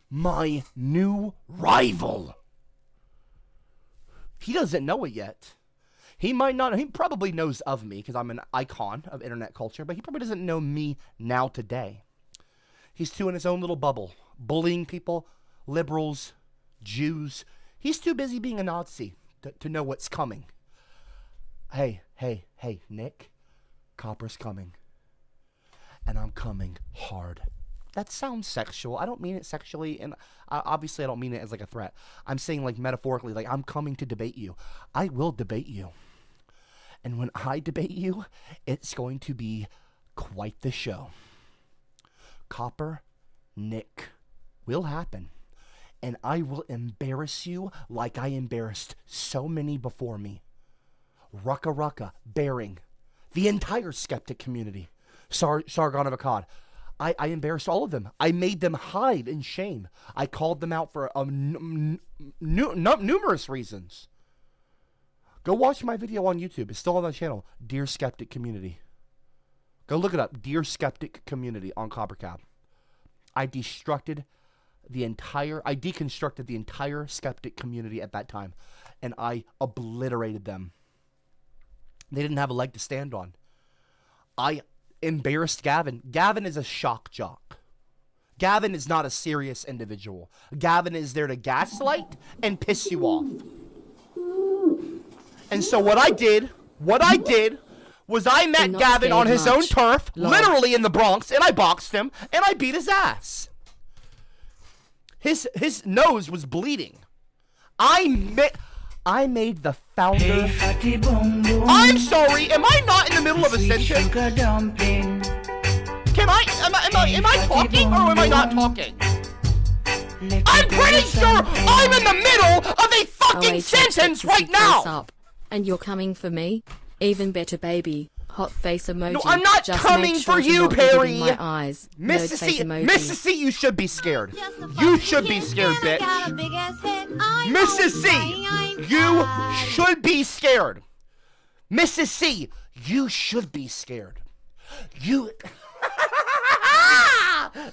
my new rival. He doesn't know it yet. He might not. He probably knows of me because I'm an icon of internet culture, but he probably doesn't know me now today. He's too in his own little bubble, bullying people, liberals, Jews. He's too busy being a Nazi to know what's coming. Hey, Nick, Copper's coming. And I'm coming hard. That sounds sexual. I don't mean it sexually, and obviously I don't mean it as like a threat. I'm saying like metaphorically, like I'm coming to debate you. I will debate you. And when I debate you, it's going to be quite the show. Copper, Nick, will happen. And I will embarrass you like I embarrassed so many before me. Rucka, bearing the entire skeptic community. Sargon of Akkad. I embarrassed all of them. I made them hide in shame. I called them out for numerous reasons. Go watch my video on YouTube. It's still on the channel. Dear Skeptic Community. Go look it up. Dear Skeptic Community on CopperCab. I deconstructed the entire skeptic community at that time. And I obliterated them. They didn't have a leg to stand on. I embarrassed Gavin. Gavin is a shock jock. Gavin is not a serious individual. Gavin is there to gaslight and piss you off. And so what I did was I met Gavin on his own turf, literally in the Bronx, and I boxed him, and I beat his ass. His nose was bleeding. I made the founder. I'm sorry, am I not in the middle of a sentence? Am I talking or am I not talking? I'm pretty sure I'm in the middle of a fucking sentence right now! Up. And you're coming for me? Even better, baby. Hot face emoji. No, I'm not Just coming make sure for to you, not Perry. look in my eyes. Mrs. Face C, emoji. Mrs. C, you should be scared. You should be scared, bitch. Mrs. C, you should be scared. Mrs. C, you should be scared. You...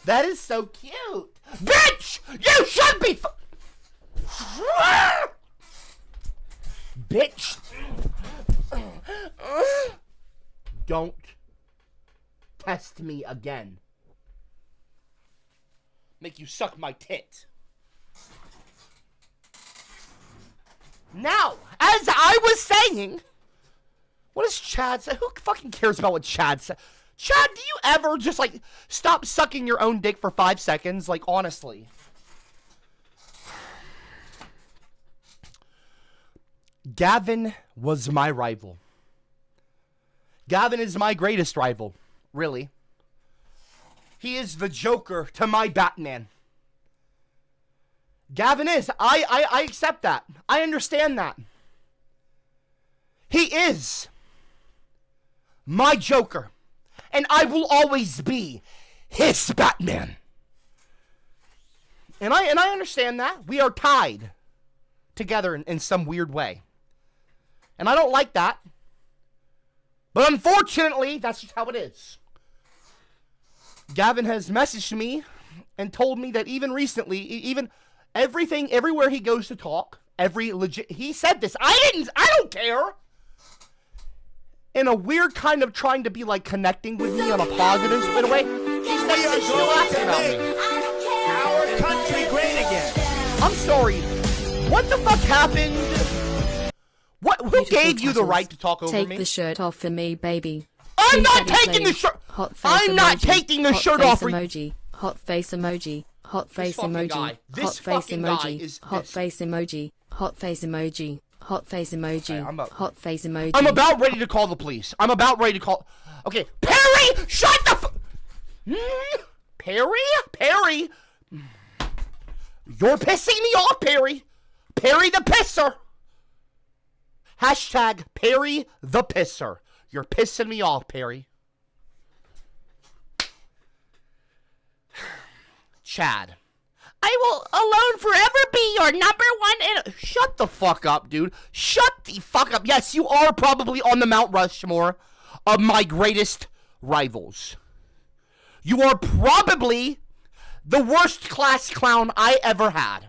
That is so cute. Bitch, you should be... Bitch. Don't test me again. Make you suck my tit. Now, as I was saying, what does Chad say? Who fucking cares about what Chad said? Chad, do you ever just like stop sucking your own dick for 5 seconds? Like, honestly. Gavin was my rival. Gavin is my greatest rival, really. He is the Joker to my Batman. Gavin is. I accept that. I understand that. He is my Joker. And I will always be his Batman. And I understand that. We are tied together in some weird way. And I don't like that. But unfortunately, that's just how it is. Gavin has messaged me and told me that even recently, everywhere he goes to talk, he said this. I don't care. In a weird kind of trying to be like connecting with me on a positive in a way. He said he's still asking about me. Our country great again. I'm sorry. What the fuck happened? Who gave you the right to talk over me? Take the shirt off for me, baby. I'm not taking the shirt. I'm not taking the shirt off for you. Emoji. Hot face emoji. Hot face fucking emoji. guy. This Hot face fucking guy emoji. is Hot this. face emoji. Hot face emoji. Hot face emoji. Hot face emoji. I'm about ready to call the police. Okay, Perry, shut the Perry. You're pissing me off, Perry. Perry the pisser. Hashtag Perry the pisser. You're pissing me off, Perry. Chad. I will alone forever be your #1 Shut the fuck up, dude. Shut the fuck up. Yes, you are probably on the Mount Rushmore of my greatest rivals. You are probably the worst class clown I ever had.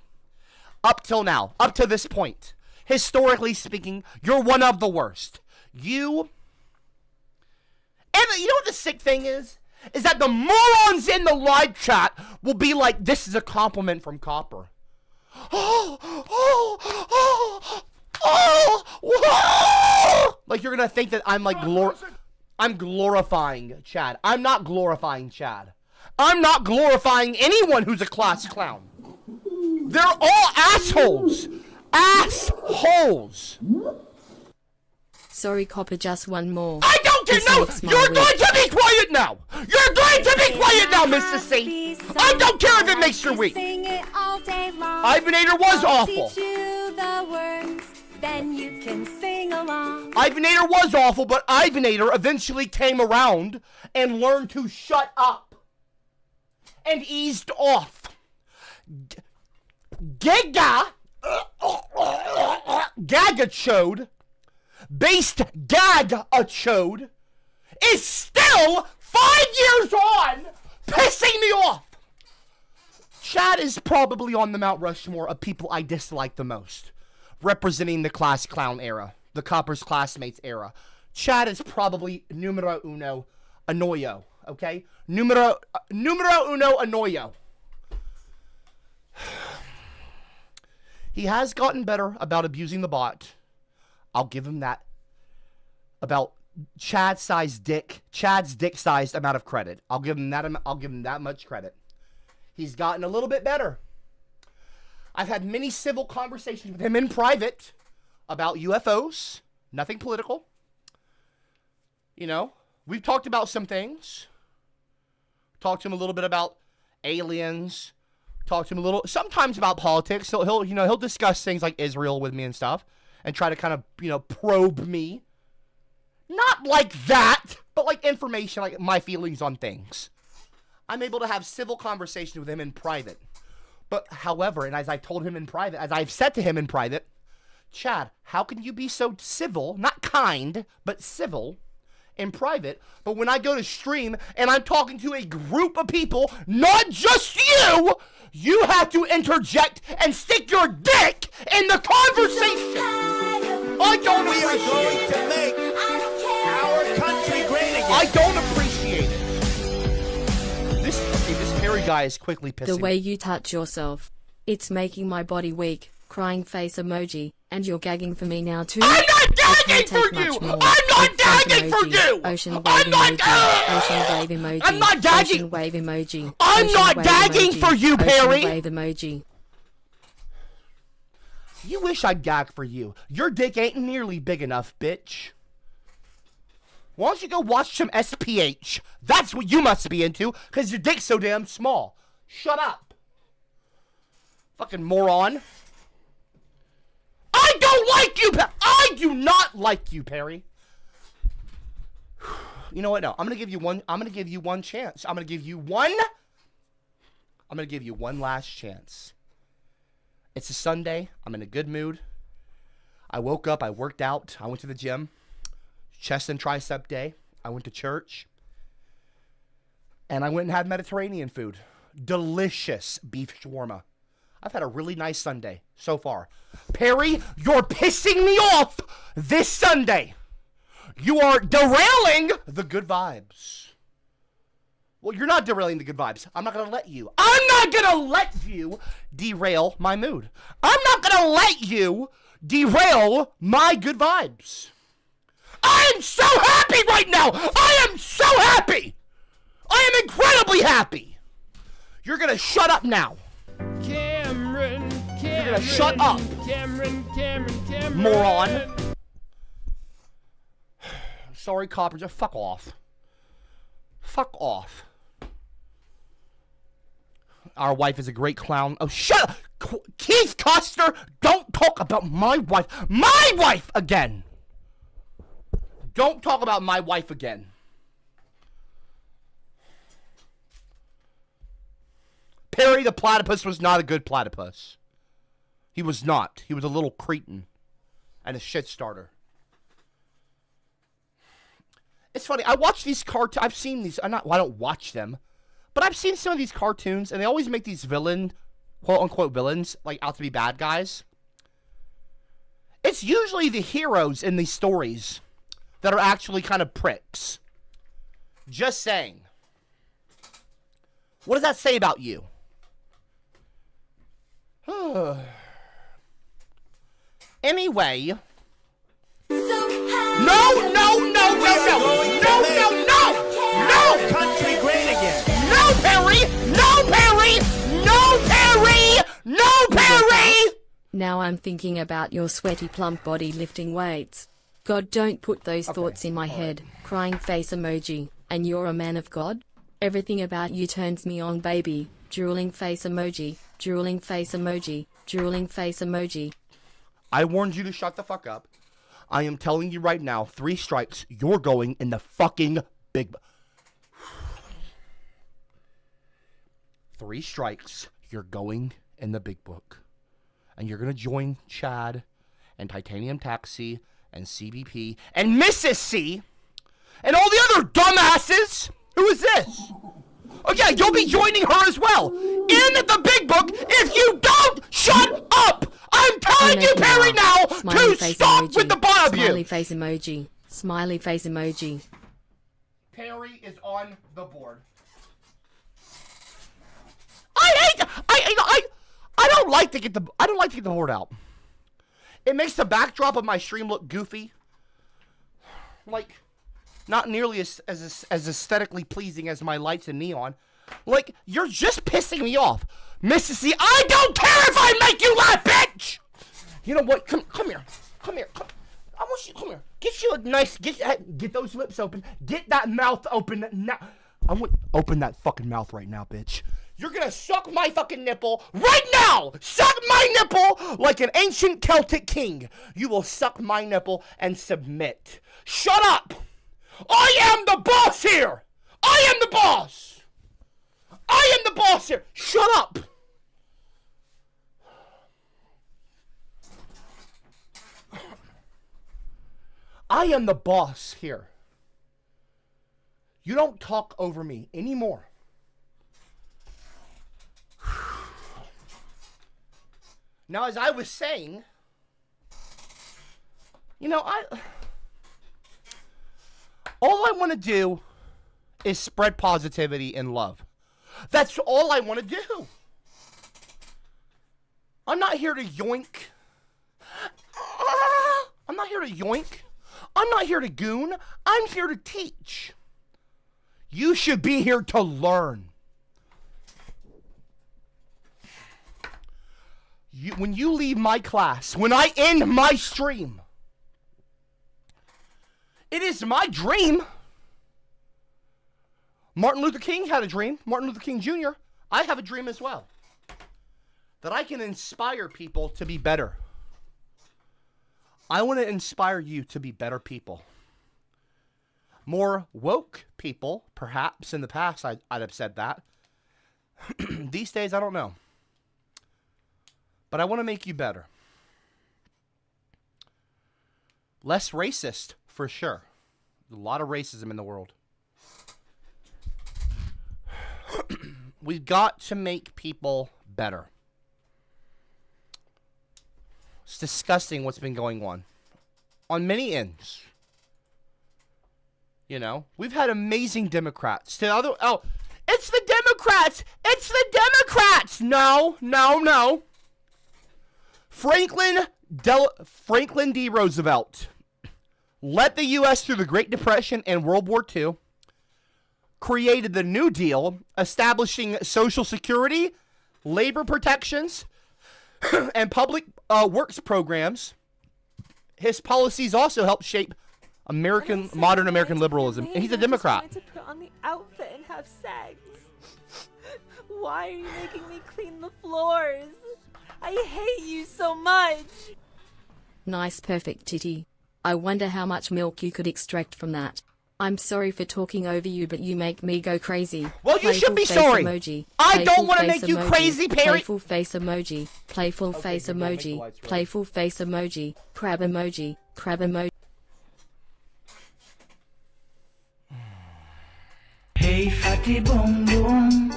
Up till now. Up to this point. Historically speaking, you're one of the worst. And you know what the sick thing is? Is that the morons in the live chat will be like, this is a compliment from Copper. Like you're gonna think that I'm like I'm glorifying Chad. I'm not glorifying Chad. I'm not glorifying anyone who's a class clown. They're all assholes. Assholes. Sorry, Copper, just one more. I don't care. This No, makes my you're week. going to be quiet now. You're going to be quiet now, Mr. C. I don't care if it makes your week. Sing it all day long. Ivonator was I'll awful. teach you the words, then you can sing along. Ivonator was awful, but Ivonator eventually came around and learned to shut up. And eased off. Gagachode, based Gagachode, is still 5 years on, pissing me off. Chad is probably on the Mount Rushmore of people I dislike the most, representing the class clown era, the Copper's classmates era. Chad is probably numero uno annoyo, okay? Numero uno annoyo. He has gotten better about abusing the bot. I'll give him that. About Chad's dick-sized amount of credit. I'll give him that much credit. He's gotten a little bit better. I've had many civil conversations with him in private about UFOs. Nothing political. You know, we've talked about some things. Talked to him a little bit about aliens. Talk to him a little, sometimes about politics. He'll discuss things like Israel with me and stuff, and try to kind of, probe me. Not like that, but like information, like my feelings on things. I'm able to have civil conversations with him in private. But however, and as I told him in private, as I've said to him in private, Chad, how can you be so civil, not kind, but civil in private, but when I go to stream and I'm talking to a group of people, not just you, you have to interject and stick your dick in the conversation. I don't We are going appreciate to make our country great again. I don't appreciate it. This Harry guy is quickly pissing. The way you touch yourself. It's making my body weak. Crying face emoji. And you're gagging for me now too? I'm not I gagging can't for take you! much more. I'm not Big face gagging for emoji. you! Ocean wave I'm not emoji. Ocean wave emoji. I'm not gagging. Ocean wave emoji. I'm Ocean not wave gagging emoji. for you, Perry. Ocean wave emoji. You wish I'd gag for you. Your dick ain't nearly big enough, bitch. Why don't you go watch some SPH? That's what you must be into, because your dick's so damn small. Shut up. Fucking moron. I don't like you, I do not like you, Perry. You know what? No, I'm gonna give you one chance. I'm gonna give you one last chance. It's a Sunday. I'm in a good mood. I woke up. I worked out. I went to the gym. Chest and tricep day. I went to church. And I went and had Mediterranean food. Delicious beef shawarma. I've had a really nice Sunday so far. Perry, you're pissing me off this Sunday. You are derailing the good vibes. Well, you're not derailing the good vibes. I'm not going to let you. I'm not going to let you derail my mood. I'm not going to let you derail my good vibes. I am so happy right now. I am so happy. I am incredibly happy. You're going to shut up now. Cameron, You're going to shut up. Cameron. Moron. Sorry, Copper. Just fuck off. Fuck off. Our wife is a great clown. Oh, shut up! Keith Custer, don't talk about my wife. My wife again! Don't talk about my wife again. Perry the platypus was not a good platypus. He was not. He was a little cretin and a shit starter. It's funny. I watch these cartoons. I've seen these. I don't watch them, but I've seen some of these cartoons, and they always make these quote unquote villains, like out to be bad guys. It's usually the heroes in these stories that are actually kind of pricks. Just saying. What does that say about you? Anyway. So No! Country great again. No, Perry! Now I'm thinking about your sweaty plump body lifting weights. God, don't put those thoughts in my head. Crying face emoji. And you're a man of God? Everything about you turns me on, baby. Drooling face emoji. Drooling face emoji. Drooling face emoji. I warned you to shut the fuck up. I am telling you right now, 3 strikes, you're going in the fucking big... 3 strikes, you're going in the big book. And you're going to join Chad and Titanium Taxi and CBP and Mrs. C and all the other dumbasses. Who is this? Oh yeah, you'll be joining her as well. In the big book if you don't shut up. I'm telling you, Perry, now to stop emoji. with the both of you. Smiley face emoji. Smiley face emoji. Perry is on the board. I don't like to get the board out. It makes the backdrop of my stream look goofy. Like, not nearly as aesthetically pleasing as my lights and neon. Like, you're just pissing me off. Mrs. C, I don't care if I make you laugh, bitch! You know what? Come here. I want you, come here. Get you a nice, get those lips open. Get that mouth open now. I want, open that fucking mouth right now, bitch. You're gonna suck my fucking nipple right now! Suck my nipple like an ancient Celtic king. You will suck my nipple and submit. Shut up! I am the boss here! I am the boss! I am the boss here! Shut up! I am the boss here. You don't talk over me anymore. Now, as I was saying, you know, all I want to do is spread positivity and love. That's all I want to do. I'm not here to yoink. I'm not here to yoink. I'm not here to goon. I'm here to teach. You should be here to learn. When you leave my class, when I end my stream, it is my dream. Martin Luther King had a dream. Martin Luther King Jr. I have a dream as well. That I can inspire people to be better. I want to inspire you to be better people. More woke people, perhaps. In the past, I'd have said that. These days, I don't know. But I want to make you better. Less racist, for sure. There's a lot of racism in the world. We've got to make people better. It's disgusting what's been going on many ends. You know, we've had amazing Democrats. It's the Democrats! It's the Democrats! No. Franklin D. Roosevelt led the U.S. through the Great Depression and World War II, created the New Deal, establishing Social Security, labor protections, and public works programs. His policies also helped shape modern American liberalism, and he's a Democrat. I just wanted to put on the outfit and have sex. Why are you making me clean the floors? I hate you so much. Nice perfect titty. I wonder how much milk you could extract from that. I'm sorry for talking over you, but you make me go crazy. Well, you should be sorry. Emoji. I don't want to make you crazy, Perry. Playful face emoji. Playful face emoji. Playful face emoji. Crab emoji. Crab emoji. Hey fatty boom boom,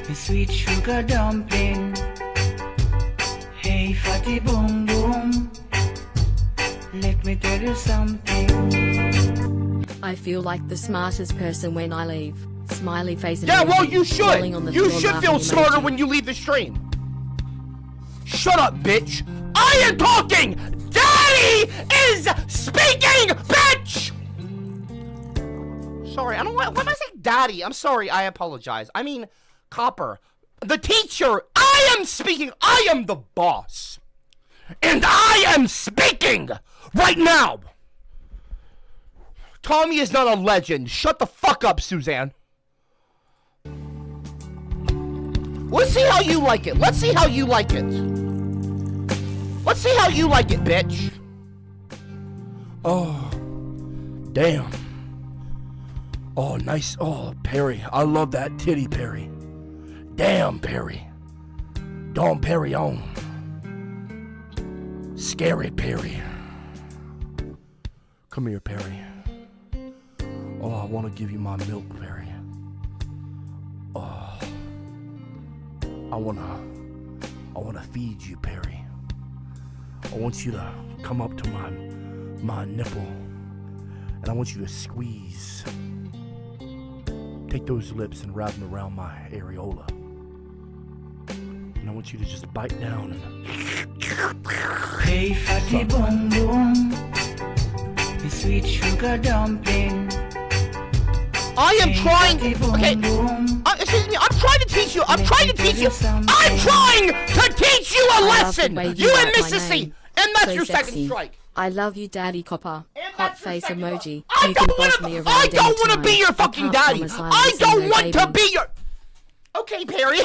me sweet sugar dumpling. Hey fatty boom boom, let me tell you something. I feel like the smartest person when I leave. Smiley face emoji. Yeah, well, you should. On the You floor should feel laughing smarter emoji. when you leave the stream. shut up, bitch. I am talking. Daddy is speaking, bitch. Sorry, I don't want. Why am I saying daddy? I'm sorry. I apologize. I mean, Copper, the teacher. I am speaking. I am the boss, and I am speaking right now. Tommy is not a legend. Shut the fuck up, Suzanne. Let's see how you like it. Let's see how you like it. Let's see how you like it, bitch. Oh, damn. Oh, nice. Oh, Perry. I love that titty, Perry. Damn, Perry. Dom Perignon. Scary Perry. Come here, Perry. Oh, I want to give you my milk, Perry. Oh, I wanna feed you, Perry. I want you to come up to my nipple, and I want you to squeeze. Take those lips and wrap them around my areola, and I want you to just bite down and. Hey, fatty boom boom, the sweet sugar dumpling. I am trying. Okay, excuse me. I'm trying to teach you. I'm trying to teach you a lesson. You and Mrs. C, and that's your second strike. I love you, Daddy Copper. Hot face emoji. I don't want to be your fucking daddy. I don't want to be your. Okay, Perry.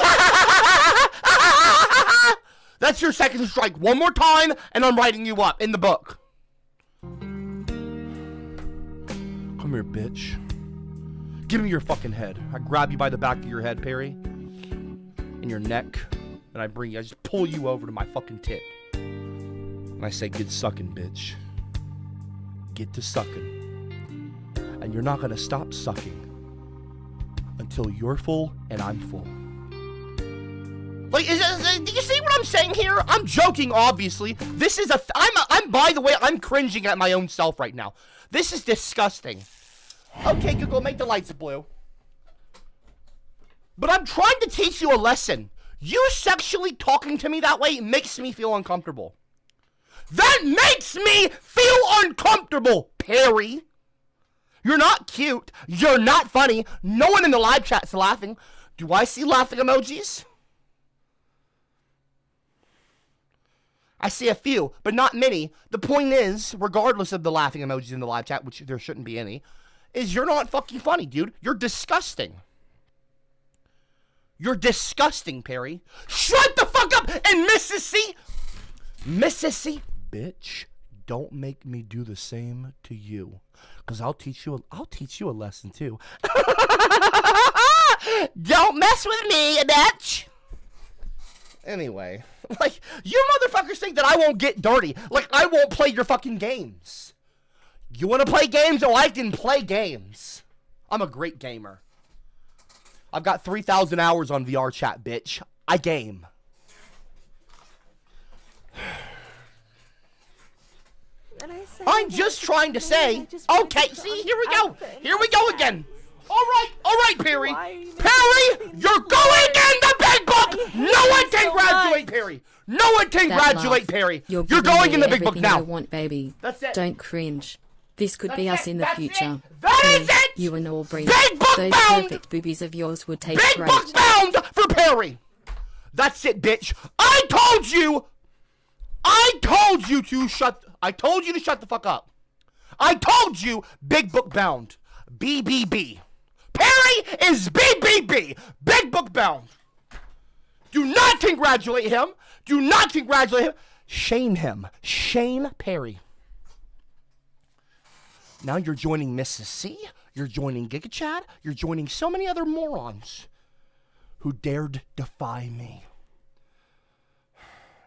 That's your second strike. One more time, and I'm writing you up in the book. Come here, bitch. Give me your fucking head. I grab you by the back of your head, Perry, and your neck, and I just pull you over to my fucking tit. And I say, get sucking, bitch. Get to sucking. And you're not gonna stop sucking until you're full and I'm full. Like, do you see what I'm saying here? I'm joking, obviously. This is by the way, I'm cringing at my own self right now. This is disgusting. Okay, Google, make the lights blue. But I'm trying to teach you a lesson. You sexually talking to me that way makes me feel uncomfortable. That makes me feel uncomfortable, Perry. You're not cute. You're not funny. No one in the live chat's laughing. Do I see laughing emojis? I see a few, but not many. The point is, regardless of the laughing emojis in the live chat, which there shouldn't be any, is you're not fucking funny, dude. You're disgusting. You're disgusting, Perry. Shut the fuck up! And Mrs. C, bitch, don't make me do the same to you, cause I'll teach you a lesson too. Don't mess with me, bitch. Anyway, like, you motherfuckers think that I won't get dirty. Like, I won't play your fucking games. You want to play games? Oh, I can play games. I'm a great gamer. I've got 3,000 hours on VR chat, bitch. I game. I'm just trying to say. Okay, see, here we go. Here we go again. All right, Perry. Perry, you're going in the big book. No one can graduate, Perry. No one can graduate, Perry. You're going in the big book now. I want, baby. That's it. Don't cringe. This could be us in the future. That is it. You and Aubrey. Big book Those bound. perfect boobies of yours would taste Big great. book bound for Perry. That's it, bitch. I told you to shut the fuck up. I told you, big book bound. BBB. Perry is BBB. Big book bound. Do not congratulate him. Do not congratulate him. Shame him. Shame Perry. Now you're joining Mrs. C. You're joining Giga Chad. You're joining so many other morons who dared defy me.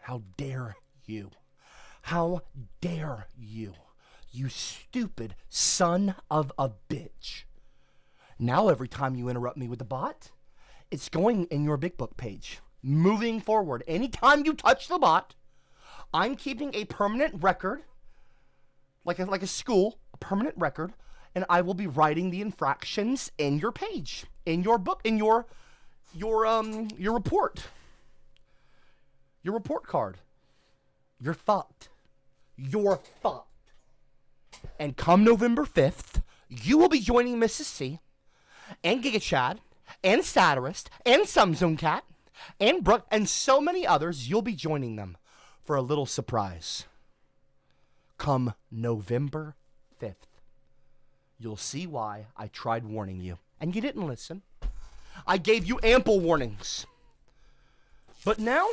How dare you? How dare you? You stupid son of a bitch. Now every time you interrupt me with the bot, it's going in your big book page. Moving forward, anytime you touch the bot, I'm keeping a permanent record, like a school, a permanent record, and I will be writing the infractions in your page, in your book, in your report. your report card. You're fucked. You're fucked. And come November 5th, you will be joining Mrs. C and Giga Chad and Satirist and Sumzone Cat and Brooke and so many others. You'll be joining them for a little surprise. Come November 5th. You'll see why I tried warning you. And you didn't listen. I gave you ample warnings. But now,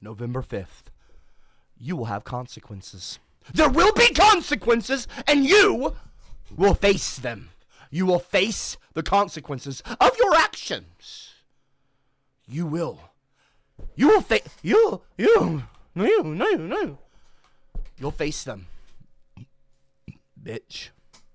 November 5th, you will have consequences. There will be consequences, and you will face them. You will face the consequences of your actions. You will. You will face. You'll face them. Bitch.